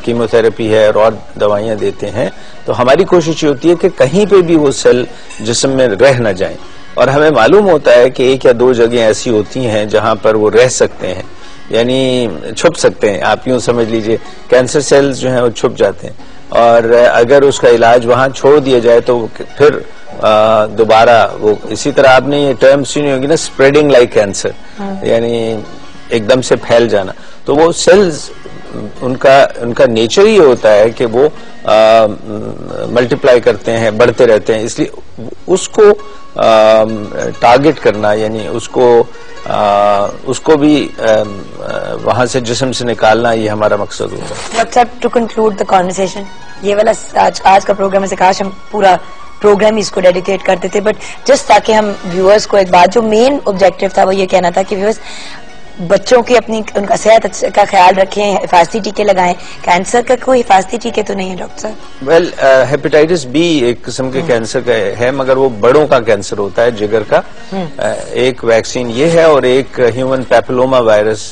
کیمو تھراپی ہے اور دوائیاں دیتے ہیں, تو ہماری کوشش یہ ہوتی ہے کہ کہیں پہ بھی وہ سیل جسم میں رہ نہ جائیں, اور ہمیں معلوم ہوتا ہے کہ 1 یا 2 جگہیں ایسی ہوتی ہیں جہاں پر وہ رہ سکتے ہیں, یعنی چھپ سکتے ہیں. آپ یوں سمجھ لیجئے کینسر سیلز جو ہیں وہ چھپ جاتے ہیں, اور اگر اس کا علاج وہاں چھوڑ دیا جائے تو پھر دوبارہ وہ اسی طرح آپ نے یہ ٹرم سنی ہوگی نا, اسپریڈنگ لائک کینسر, یعنی ایک دم سے پھیل جانا. تو وہ سیلز ان کا نیچر ہی ہوتا ہے کہ وہ ملٹیپلائی کرتے ہیں, بڑھتے رہتے ہیں, اس لیے اس کو ٹارگٹ کرنا, یعنی اس کو بھی وہاں سے جسم سے نکالنا, یہ ہمارا مقصد ہوگا. ڈاکٹر صاحب, ٹو کنکلوڈ دا کانورسیشن, یہ والا آج کا پروگرام سے کاش ہم پورا پروگرام اس کو ڈیڈیکیٹ کرتے تھے, بٹ جسٹ تاکہ ہم ویورز کو ایک بات, جو مین آبجیکٹو تھا وہ یہ کہنا تھا کہ ویورز بچوں کی ان کا صحت کا خیال رکھیں, حفاظتی ٹیکے لگائیں. کینسر کا کوئی حفاظتی ٹیکے تو نہیں ہے ڈاکٹر صاحب؟ ویل, ہیپیٹائٹس بی ایک قسم کے کینسر کا ہے, مگر وہ بڑوں کا کینسر ہوتا ہے, جگر کا. ایک ویکسین یہ ہے, اور ایک ہیومن پیپلوما وائرس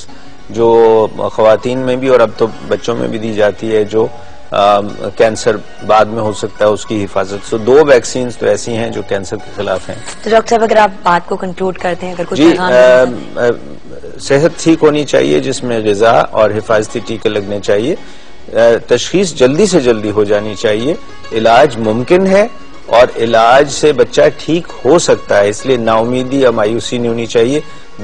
جو خواتین میں بھی اور اب تو بچوں میں بھی دی جاتی ہے, جو کینسر بعد میں ہو سکتا ہے, اس کی حفاظت. 2 ویکسینز تو ایسی ہیں جو کینسر کے خلاف ہیں. تو ڈاکٹر صاحب اگر آپ بات کو کنکلوڈ کرتے ہیں, اگر کچھ جی, صحت ٹھیک ہونی چاہیے جس میں غذا اور حفاظتی ٹیکے لگنے چاہیے, تشخیص جلدی سے جلدی ہو جانی چاہیے, علاج ممکن ہے اور علاج سے بچہ ٹھیک ہو سکتا ہے, اس لیے نا امیدی یا مایوسی نہیں ہونی چاہیے.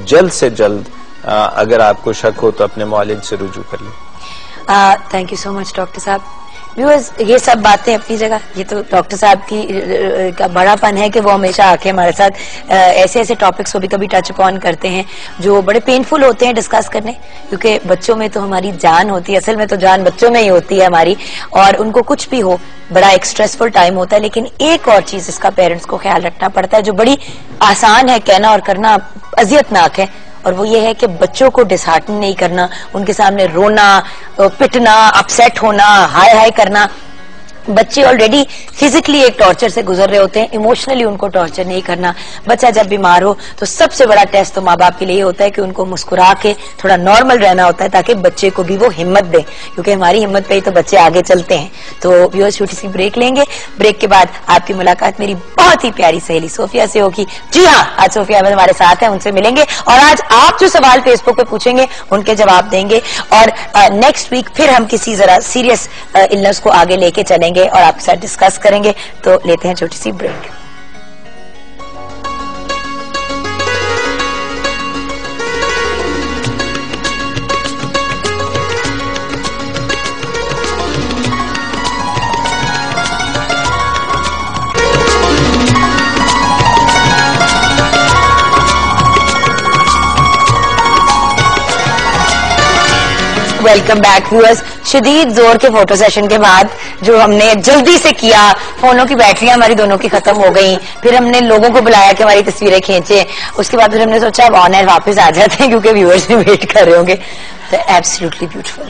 جلد سے جلد اگر آپ کو شک ہو تو اپنے معالج سے رجوع کر لیں. Thank you so much doctor صاحب. ویورز, یہ سب باتیں اپنی جگہ, یہ تو ڈاکٹر صاحب کی کا بڑا پن ہے کہ وہ ہمیشہ آ کے ہمارے ساتھ ایسے ایسے ٹاپکس کو بھی کبھی ٹچ اپون کرتے ہیں جو بڑے پینفل ہوتے ہیں ڈسکس کرنے, کیونکہ بچوں میں تو ہماری جان ہوتی ہے, اصل میں تو جان بچوں میں ہی ہوتی ہے ہماری, اور ان کو کچھ بھی ہو بڑا ایک اسٹریسفل ٹائم ہوتا ہے. لیکن ایک اور چیز اس کا پیرنٹس کو خیال رکھنا پڑتا ہے جو بڑی آسان ہے کہنا اور کرنا اذیت ناک ہے, اور وہ یہ ہے کہ بچوں کو ڈسہارٹن نہیں کرنا, ان کے سامنے رونا, پٹنا, اپسیٹ ہونا, ہائے کرنا. بچے آلریڈی فزیکلی ایک ٹارچر سے گزر رہے ہوتے ہیں, ایموشنلی ان کو ٹارچر نہیں کرنا. بچہ جب بیمار ہو تو سب سے بڑا ٹیسٹ تو ماں باپ کے لیے ہوتا ہے کہ ان کو مسکرا کے تھوڑا نارمل رہنا ہوتا ہے, تاکہ بچے کو بھی وہ ہمت دے, کیونکہ ہماری ہمت پہ ہی تو بچے آگے چلتے ہیں. تو ویورز, چھوٹی سی بریک لیں گے, بریک کے بعد آپ کی ملاقات میری بہت ہی پیاری سہیلی صوفیہ سے ہوگی. جی ہاں, آج صوفیہ احمد ہمارے ساتھ ہیں, ان سے ملیں گے, اور آج آپ جو سوال فیس بک پہ پوچھیں گے ان کے جواب دیں گے, اور نیکسٹ ویک پھر ہم کسی ذرا سیریس النس کو آگے لے کے چلیں گے اور آپ کے ساتھ ڈسکس کریں گے. تو لیتے ہیں چھوٹی سی بریک. Welcome back viewers. شدید زور کے فوٹو سیشن کے بعد جو ہم نے جلدی سے کیا, فونوں کی بیٹریاں ہماری دونوں کی ختم ہو گئیں, پھر ہم نے لوگوں کو بلایا کہ ہماری تصویریں کھینچیں, اس کے بعد پھر ہم نے سوچا اب آن ایئر واپس آ جاتے ہیں کیونکہ ویورز بھی ویٹ کر رہے ہوں گے. Absolutely beautiful.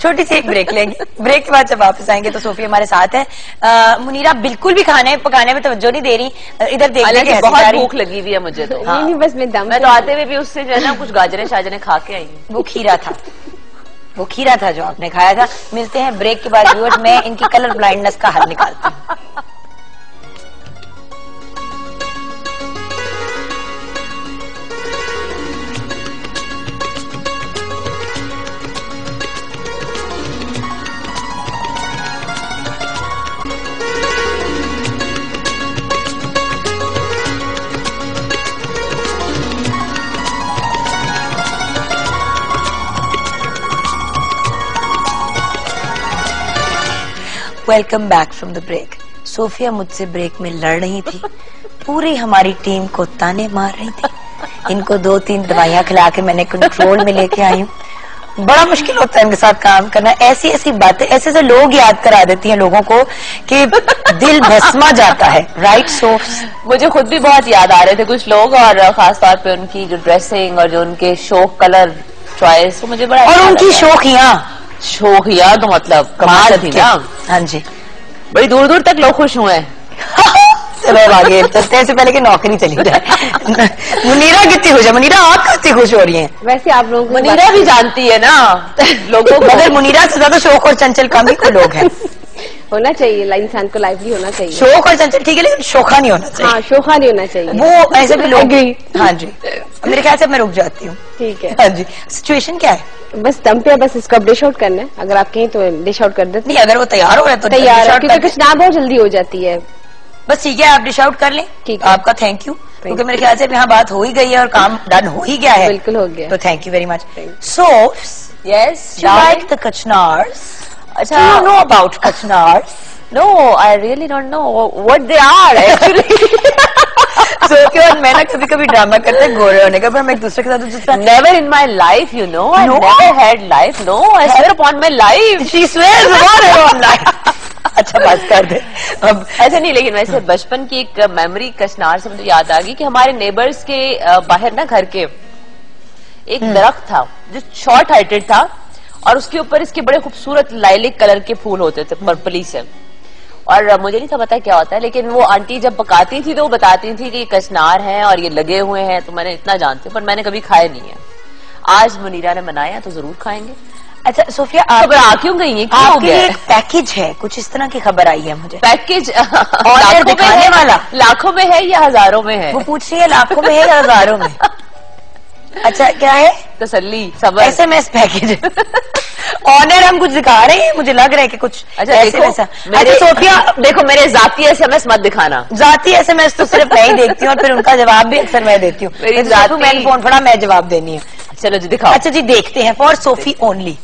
چھوٹی سی ایک بریک لیں گے. بریک کے بعد جب واپس آئیں گے تو صوفیہ ہمارے ساتھ ہے. منیرہ بالکل بھی کھانے پکانے میں توجہ نہیں دے رہی. ادھر دیکھ کے بہت بھوک لگی ہوئی ہے مجھے تو. بس میں تو آتے ہوئے بھی اس سے جو ہے نا کچھ گاجریں شاجریں کھا کے آئی ہوں. وہ کھیرا تھا جو آپ نے کھایا تھا. ملتے ہیں بریک کے بعد ویورز. میں ان کی کلر بلائنڈنس کا حل نکالتی ہوں. Welcome back from the break. Sofia مجھ سے بریک میں لڑ رہی تھی. پوری ہماری ٹیم کو تانے مار رہی تھی. ان کو 2-3 دوائیاں کھلا کے میں نے کنٹرول میں لے کے آئی ہوں. بڑا مشکل ہوتا ہے ان کے ساتھ کام کرنا. ایسی ایسی باتیں ایسے ایسے لوگ یاد کرا دیتی ہیں لوگوں کو کہ دل بھسما جاتا ہے. رائٹ سوف مجھے خود بھی بہت یاد آ رہے تھے کچھ لوگ, اور خاص طور پہ ان کی جو ڈریسنگ اور جو ان کے شوق کلر چوائس مجھے بڑا اور ان کی شوقیاں تو مطلب کمال تھی نا. ہاں جی, بڑی دور دور تک لوگ خوش ہوئے ہیں. چلو آگے چلتے ہیں, سے پہلے کہ نوکری چلی جائے. منیرہ کتنی خوش ہے؟ منیرہ آپ کتنی خوش ہو رہی ہیں؟ ویسے آپ لوگوں منیرہ بھی جانتی ہے نا لوگوں کو. مگر منیرہ سے زیادہ شوق اور چنچل کم ہی کوئی لوگ ہیں. ہونا چاہیے, انسان کو لائفلی ہونا چاہیے. شوق اور چنچل ٹھیک ہے, لیکن شوخا نہیں ہونا چاہیے. ہاں, شوخا نہیں ہونا چاہیے. وہ ایسے بھی لوگ. ہاں جی, میرے خیال سے میں رک جاتی ہوں. ٹھیک ہے. ہاں جی, سچویشن کیا ہے؟ بس دم پہ, بس اس کو ڈش آؤٹ کرنا ہے. اگر آپ کہیں تو ڈش آؤٹ کر دیتے. نہیں, اگر وہ تیار ہو رہا ہے تو تیار ہے, کیونکہ کچھ نہ بہت جلدی ہو جاتی ہے. بس ٹھیک ہے, آپ ڈش آؤٹ کر لیں. ٹھیک ہے, آپ کا تھینک یو, کیونکہ میرے خیال سے یہاں بات ہو ہی گئی ہے اور کام ڈن ہو ہی گیا ہے. بالکل ہو گیا. تو thank you very much. So yes, like the kachnars. اچھا, you know about kachnars? No, I really don't know what they are actually. So کے بعد میں نا کبھی کبھی ڈرامہ کرتے ہیں گورے ہونے کا, پر میں ایک دوسرے کے ساتھ never in my life, you know, I never had life. No, I swear upon my life. She swears upon her own life. اچھا بات کر دے اب. ایسا نہیں, لیکن ویسے بچپن کی ایک میموری کچنار سے مجھے یاد آ گئی کہ ہمارے نیبرز کے باہر نا گھر کے ایک درخت تھا جو شارٹ ہائٹڈ تھا, اور اس کے اوپر اس کے بڑے خوبصورت لائلک کلر کے پھول ہوتے تھے پرپلی سے. اور مجھے نہیں تھا پتا کیا ہوتا ہے, لیکن وہ آنٹی جب پکاتی تھی تو وہ بتاتی تھی کہ یہ کچنار ہیں اور یہ لگے ہوئے ہیں. تو میں نے اتنا جانتی ہوں, پر میں نے کبھی کھائے نہیں ہے. آج منیرہ نے بنایا تو ضرور کھائیں گے. اچھا صوفیہ, آپ آ کیوں گئی ہیں؟ آپ کے لیے ایک پیکج ہے, کچھ اس طرح کی خبر آئی ہے مجھے. پیکج آرڈر دکھانے والا لاکھوں میں ہے یا ہزاروں میں ہے؟ وہ پوچھ رہی ہے لاکھوں میں ہے یا ہزاروں میں. اچھا کیا ہے؟ تسلی, صبر. S M S package. آنر ہم کچھ دکھا رہے ہیں, مجھے لگ رہا ہے کہ کچھ. اچھا صوفیہ دیکھو, میرے ذاتی ایس ایم ایس مت دکھانا. ذاتی ایس ایم ایس تو صرف میں ہی دیکھتی ہوں, اور پھر ان کا جواب بھی اکثر میں دیتی ہوں. میری ذاتی میں نے فون پڑا, میں جواب دینی ہے. چلو جی دکھاؤ. اچھا جی دیکھتے ہیں, فار صوفی اونلی.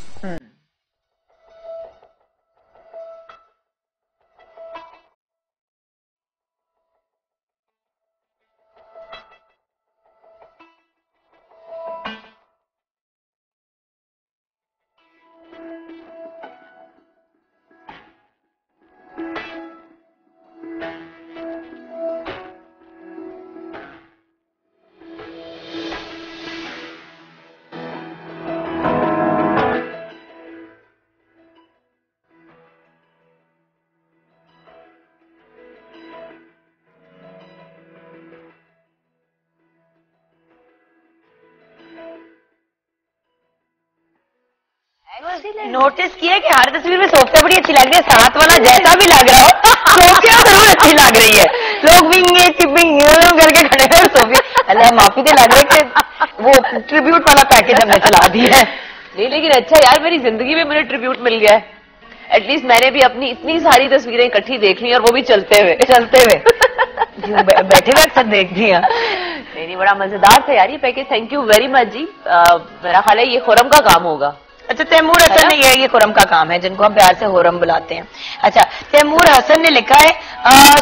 نوٹس کیا کہ ہر تصویر میں صوفیہ بڑی اچھی لگ رہی ہے, ساتھ والا جیسا بھی لگ رہا ہو صوفیہ ضرور اچھی لگ رہی ہے. لوگ بھی کر کے کھڑے ہیں, اور صوفیہ اللہ معافی دے لگ رہے کہ وہ ٹریبیوٹ والا پیکج ہم نے چلا دیا ہے. نہیں, لیکن اچھا یار, میری زندگی میں مجھے ٹریبیوٹ مل گیا ہے. ایٹ لیسٹ میں نے بھی اپنی اتنی ساری تصویریں اکٹھی دیکھ لی, اور وہ بھی چلتے ہوئے بیٹھے ہوئے اکثر دیکھ دی. نہیں, بڑا مزیدار تھا یار یہ package. Thank you very much جی. میرا خیال ہے یہ خرم کا کام ہوگا. اچھا تیمور حسن نے, یہ خرم کا کام ہے جن کو ہم پیار سے خرم بلاتے ہیں. اچھا تیمور حسن نے لکھا ہے,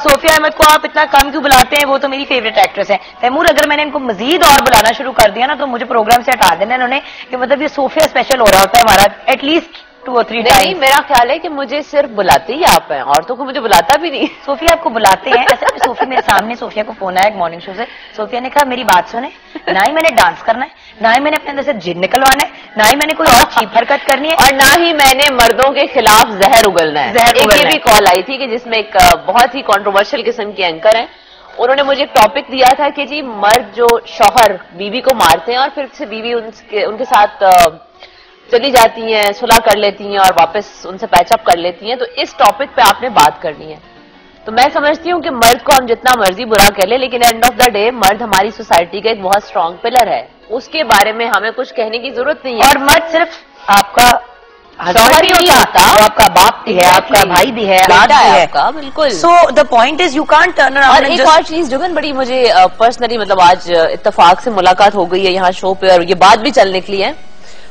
صوفیہ احمد کو آپ اتنا کم کیوں بلاتے ہیں, وہ تو میری فیوریٹ ایکٹریس ہے. تیمور, اگر میں نے ان کو مزید اور بلانا شروع کر دیا نا تو مجھے پروگرام سے ہٹا دینا انہوں نے, کہ مطلب یہ صوفیہ اسپیشل ہو رہا ہوتا ہے ہمارا. ایٹ لیسٹ 2 or 3 نہیں times. میرا خیال ہے کہ مجھے صرف بلاتے ہی آپ ہیں, عورتوں کو مجھے بلاتا بھی نہیں. صوفیہ آپ کو بلاتے ہیں ایسا. صوفی میرے سامنے, صوفیہ کو فون آیا ایک مارننگ شو سے. صوفیہ نے کہا میری بات سنیں, نہ ہی میں نے ڈانس کرنا ہے, نہ ہی میں نے اپنے اندر سے جن نکلوانا ہے, نہ ہی میں نے کوئی اور چیپ حرکت کرنی ہے, اور نہ ہی میں نے مردوں کے خلاف زہر اگلنا ہے. زہر ایک اگلنا یہ ہے. بھی کال آئی تھی کہ جس میں ایک بہت ہی کنٹروورشل قسم کے اینکر ہیں, انہوں نے مجھے ایک ٹاپک دیا تھا کہ جی مرد جو شوہر بیوی کو مارتے ہیں اور پھر سے بیوی ان کے ساتھ چلی جاتی ہیں, صلح کر لیتی ہیں اور واپس ان سے پیچ اپ کر لیتی ہیں, تو اس ٹاپک پہ آپ نے بات کرنی ہے. تو میں سمجھتی ہوں کہ مرد کو ہم جتنا مرضی برا کہہ لیں, لیکن اینڈ آف دا ڈے مرد ہماری سوسائٹی کا ایک بہت اسٹرانگ پلر ہے, اس کے بارے میں ہمیں کچھ کہنے کی ضرورت نہیں ہے. اور مرد صرف آپ کا شوہر ہی نہیں ہوتا, وہ آپ کا باپ بھی ہے, آپ کا بھائی بھی ہے, بیٹا بھی ہے ہے آپ کا, بالکل. So the point is you can't turn اور اراؤنڈ. ایک اور چیز جگن بڑی مجھے پرسنلی مطلب آج اتفاق سے ملاقات ہو گئی ہے یہاں شو پہ, اور یہ بات بھی چل نکلی ہے.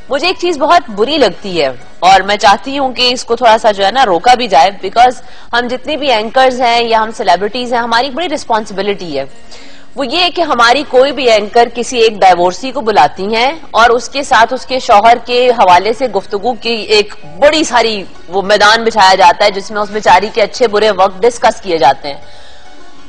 مجھے ایک چیز بہت بری لگتی ہے اور میں چاہتی ہوں کہ اس کو تھوڑا سا جو ہے نا روکا بھی جائے, بیکاز ہم جتنے بھی اینکرز ہیں یا ہم سیلیبریٹیز ہیں, ہماری بڑی رسپانسبلٹی ہے. وہ یہ کہ ہماری کوئی بھی اینکر کسی ایک ڈائیورسی کو بلاتی ہیں اور اس کے ساتھ اس کے شوہر کے حوالے سے گفتگو کی ایک بڑی ساری وہ میدان بچھایا جاتا ہے جس میں اس بیچاری کے اچھے برے وقت ڈسکس کیے جاتے ہیں.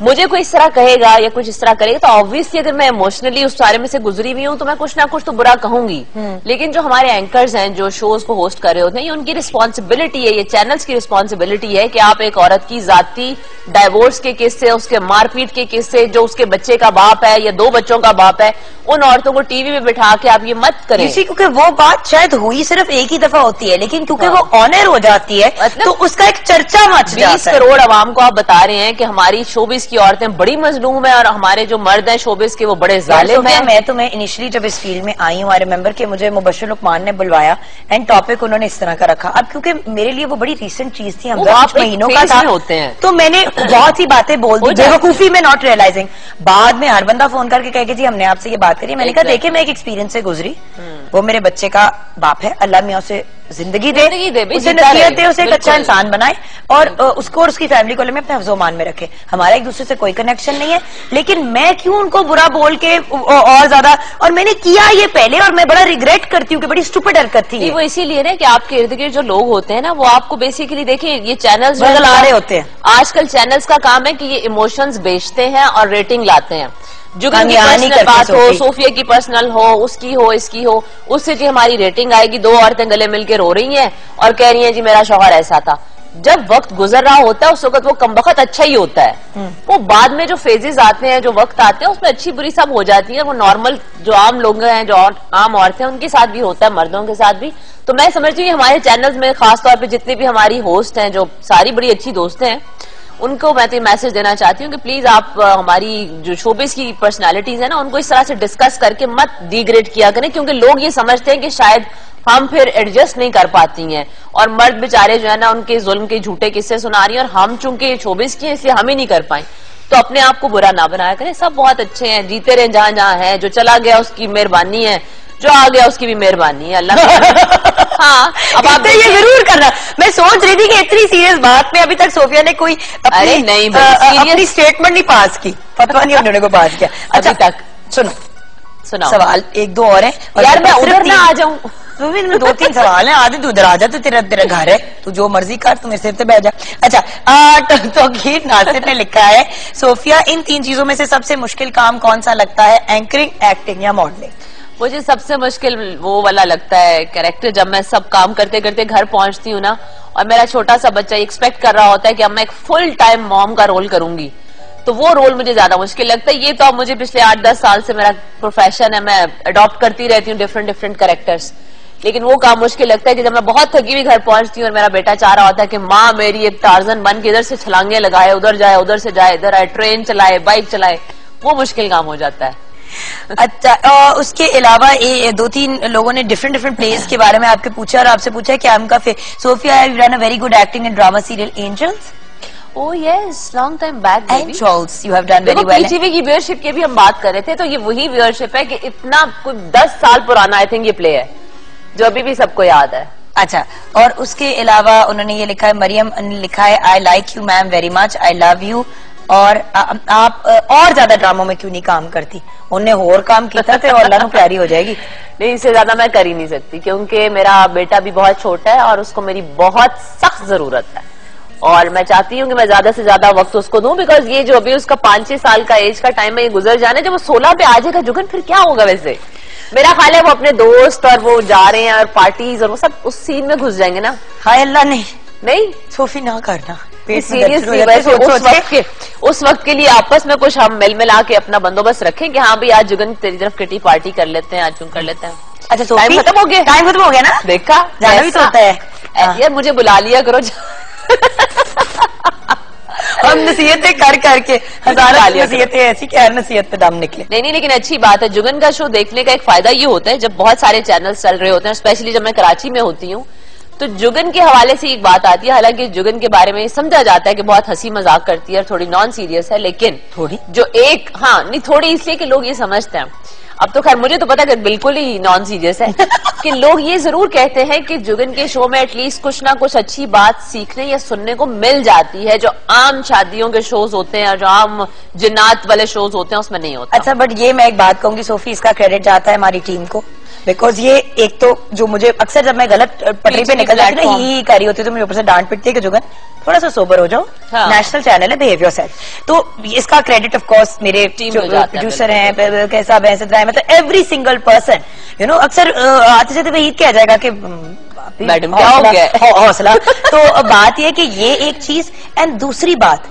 مجھے کوئی اس طرح کہے گا یا کچھ اس طرح کرے گا تو آبویسلی اگر میں ایموشنلی اس سارے میں سے گزری ہوئی ہوں تو میں کچھ نہ کچھ تو برا کہوں گی. لیکن جو ہمارے اینکرز ہیں جو شوز کو ہوسٹ کر رہے ہوتے ہیں, یہ ان کی رسپانسبلٹی ہے, یہ چینلز کی رسپانسبلٹی ہے کہ آپ ایک عورت کی ذاتی ڈائیورس کے قصے, اس کے مار پیٹ کے قصے, جو اس کے بچے کا باپ ہے یا 2 بچوں کا باپ ہے, ان عورتوں کو ٹی وی میں بٹھا کے آپ یہ مت کریں. کیونکہ وہ بات شاید ہوئی صرف ایک ہی دفعہ ہوتی ہے, لیکن کیونکہ وہ آنر ہو جاتی ہے تو اس کا ایک چرچا مچ جاتا ہے. 20 کروڑ عوام کو آپ بتا رہے ہیں کہ ہماری شوبز کی عورتیں بڑی مظلوم ہیں اور ہمارے جو مرد ہیں شوبز کے وہ بڑے ظالم ہیں. میں تو انیشلی جب اس فیلڈ میں آئی ہوں, آئی ریمبر کہ مجھے مبشر لقمان نے بلوایا اینڈ ٹاپک انہوں نے اس طرح کا رکھا. اب کیونکہ میرے لیے وہ بڑی ریسنٹ چیز تھی, ہم کچھ مہینوں کا تھا, ہوتے ہیں تو میں نے بہت سی باتیں بول دی بیوقوفی میں, ناٹ ریئلائزنگ. بعد میں ہر بندہ فون کر کے کہے کہ جی ہم نے آپ سے یہ بات کری. میں نے کہا دیکھیں میں ایک ایکسپیرینس سے گزری, وہ میرے بچے کا باپ ہے, اللہ میاں اسے زندگی دے, اسے نصیحت دے, اسے ایک اچھا انسان بنائے اور اس کو اور اس کی فیملی کو اپنے حفظ و امان میں رکھے. ہمارا ایک دوسرے سے کوئی کنیکشن نہیں ہے, لیکن میں کیوں ان کو برا بول کے اور زیادہ, اور میں نے کیا یہ پہلے اور میں بڑا ریگریٹ کرتی ہوں کہ بڑی اسٹوپڈ حرکت تھی. وہ اسی لیے نا کہ آپ کے ارد گرد جو لوگ ہوتے ہیں نا وہ آپ کو بیسیکلی دیکھیں یہ چینلز بدل آ رہے ہوتے ہیں. آج کل چینلز کا کام ہے کہ یہ ایموشنز بیچتے ہیں اور ریٹنگ لاتے ہیں. جگن کی پرسنل بات ہو, صوفیہ کی پرسنل ہو, اس کی ہو, اس کی ہو, اس سے جی ہماری ریٹنگ آئے گی. 2 عورتیں گلے مل کے رو رہی ہیں اور کہہ رہی ہیں جی میرا شوہر ایسا تھا. جب وقت گزر رہا ہوتا ہے اس وقت وہ کمبخت اچھا ہی ہوتا ہے. وہ بعد میں جو فیزز آتے ہیں, جو وقت آتے ہیں, اس میں اچھی بری سب ہو جاتی ہیں. وہ نارمل جو عام لوگ ہیں, جو عام عورتیں, ان کے ساتھ بھی ہوتا ہے, مردوں کے ساتھ بھی. تو میں سمجھتی ہوں کہ ہمارے چینلز میں خاص طور پہ جتنی بھی ہماری ہوسٹ ہیں جو ساری بڑی اچھی دوستیں ہیں, ان کو میں تو میسج دینا چاہتی ہوں کہ پلیز آپ ہماری جو شوبز کی پرسنالٹیز ہیں نا ان کو اس طرح سے ڈسکس کر کے مت ڈیگریڈ کیا کریں, کیونکہ لوگ یہ سمجھتے ہیں کہ شاید ہم پھر ایڈجسٹ نہیں کر پاتی ہیں اور مرد بیچارے جو ہے نا ان کے ظلم کے جھوٹے قصے سنا رہی ہیں, اور ہم چونکہ شوبز کی ہیں اس لیے ہم ہی نہیں کر پائیں. تو اپنے آپ کو برا نہ بنایا کریں, سب بہت اچھے ہیں, جیتے رہے جہاں جہاں ہیں. جو چلا گیا اس کی مہربانی ہے, جو آ گیا اس کی بھی مہربانی ہے, اللہ. ہاں اب آپ یہ ضرور کرنا. میں سوچ رہی تھی کہ اتنی سیریس بات میں ابھی تک صوفیہ نے کوئی اپنی اسٹیٹمنٹ نہیں پاس کی, فتویٰ نہیں انہوں نے کوئی پاس کیا ابھی تک. سنو سوال 1-2 اور ہیں یار, میں ادھر نہ آ جاؤں. 2-3 سوال ہیں, آدھے تو ادھر آ جا, تو تیرا گھر ہے, تو جو مرضی کر, تو میرے سر پہ بیٹھ جا. اچھا, توقیر ناصر نے لکھا ہے صوفیہ ان 3 چیزوں میں سے سب سے مشکل کام کون سا لگتا ہے, اینکرنگ, ایکٹنگ یا ماڈلنگ؟ مجھے سب سے مشکل وہ والا لگتا ہے کریکٹر. جب میں سب کام کرتے کرتے گھر پہنچتی ہوں نا اور میرا چھوٹا سا بچہ ایکسپیکٹ کر رہا ہوتا ہے کہ اب میں ایک فل ٹائم موم کا رول کروں گی, تو وہ رول مجھے زیادہ مشکل لگتا ہے. یہ تو اب مجھے پچھلے 8-10 سال سے میرا پروفیشن ہے, میں اڈاپٹ کرتی رہتی ہوں ڈفرنٹ کریکٹرز. لیکن وہ کام مشکل لگتا ہے کہ جب میں بہت تھکی ہوئی گھر پہنچتی ہوں اور میرا بیٹا چاہ رہا ہوتا ہے کہ ماں میری ایک ٹارزن بن کے ادھر سے چھلانگیں لگائے, ادھر جائے, ادھر سے جائے, ادھر آئے, ٹرین چلائے, بائک چلائے, وہ مشکل کام ہو جاتا ہے. اچھا, اس کے علاوہ 2-3 لوگوں نے ڈفرنٹ پلیز کے بارے میں آپ کے پوچھا اور آپ سے پوچھا کہ آپ کا Sofia you done a very good acting in drama serial Angels. Oh yes, long time back baby. Angels, you have done very well. P T V کی ویئرشپ کی بھی ہم بات کر رہے تھے, تو یہ وہی ویئرشپ ہے کہ اتنا کوئی 10 سال پرانا آئی تھنک یہ پلے ہے جو ابھی بھی سب کو یاد ہے. اچھا, اور اس کے علاوہ انہوں نے یہ لکھا ہے, مریم نے لکھا ہے, I like you ma'am very much, I love you, اور آپ اور زیادہ ڈراموں میں کیوں نہیں کام کرتی؟ انہیں اور کام کیا تھا اور اللہ نو پیاری ہو جائے گی. نہیں، اس سے زیادہ میں کر ہی نہیں سکتی کیونکہ میرا بیٹا بھی بہت چھوٹا ہے اور اس کو میری بہت سخت ضرورت ہے اور میں چاہتی ہوں کہ میں زیادہ سے زیادہ وقت اس کو دوں، بیکاز یہ جو ابھی اس کا 5-6 سال کا ایج کا ٹائم ہے یہ گزر جانا ہے. جب وہ 16 پہ آ جائے گا جگن پھر کیا ہوگا؟ ویسے میرا خیال ہے وہ اپنے دوست اور وہ جا رہے ہیں اور پارٹیز اور وہ سب اس سین میں گھس جائیں گے نا. ہائے اللہ نہیں صوفی نہ کرنا سیریسلی. ویسے اس وقت کے لیے آپس میں کچھ ہم مل ملا کے اپنا بندوبست رکھیں کہ ہاں بھائی آج جگن تیری طرف کٹی پارٹی کر لیتے ہیں، آج چون کر لیتے ہیں. اچھا ٹائم ختم ہو گیا، ٹائم ختم ہو گیا نا. دیکھا جانا بھی تو ہوتا ہے یار، مجھے بلا لیا کرو. ہم نصیحتیں کر کے ہزاروں نصیحتیں ایسی کہ ہر نصیحت پہ دم نکلے. نہیں لیکن اچھی بات ہے. جگن کا شو دیکھنے کا ایک فائدہ یہ ہوتا ہے جب بہت سارے چینل چل رہے ہوتے ہیں، اسپیشلی جب میں کراچی میں ہوتی ہوں تو جگن کے حوالے سے ایک بات آتی ہے. حالانکہ جگن کے بارے میں سمجھا جاتا ہے کہ بہت ہنسی مذاق کرتی ہے اور تھوڑی نان سیریس ہے، لیکن تھوڑی جو ایک نہیں تھوڑی اس لیے کہ لوگ یہ سمجھتے ہیں. اب تو خیر مجھے تو پتا کہ بالکل ہی نان سیریس ہے کہ لوگ یہ ضرور کہتے ہیں کہ جگن کے شو میں ایٹ لیسٹ کچھ نہ کچھ اچھی بات سیکھنے یا سننے کو مل جاتی ہے، جو عام شادیوں کے شوز ہوتے ہیں اور جو عام جنات والے شوز ہوتے ہیں اس میں نہیں ہوتا. اچھا بٹ یہ میں ایک بات کہوں گی صوفی، اس کا کریڈٹ جاتا ہے ہماری ٹیم کو، بیکاز یہ ایک تو جو مجھے اکثر جب میں غلط پٹری پہ نکل جاتی نا ہی کر رہی ہوتی ہے تو مجھے اوپر سے ڈانٹ پٹتی ہے کہ جگن تھوڑا سا سوبر ہو جاؤ، نیشنل چینل ہے، بہیو یور سیلف. تو اس کا کریڈٹ آف کورس میرے پروڈیوسر ہیں، کیسا مطلب every single person you know. اکثر آتے جاتے عید کیا جائے گا کہ میڈم کیا ہو گیا حوصلہ. تو بات یہ کہ یہ ایک چیز. اینڈ دوسری بات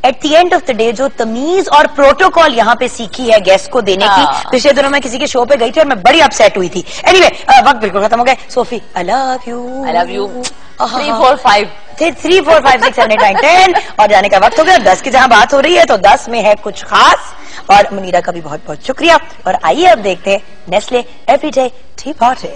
at the end of the day جو تمیز اور پروٹوکال یہاں پہ سیکھی ہے گیسٹ کو دینے کی. پچھلے دنوں میں کسی کے شو پہ گئی تھی اور میں بڑی اپسیٹ ہوئی تھی. اینی وے وقت بالکل ختم ہو گئے. صوفی I love you 3 4 5 3 4 5 6 7 8 9 10 اور جانے کا وقت ہو گیا. 10 کی جہاں بات ہو رہی ہے تو 10 میں ہے کچھ خاص. اور منیرا کا بھی بہت بہت شکریہ. اور آئیے اب دیکھتے ہیں Nestle every day T party.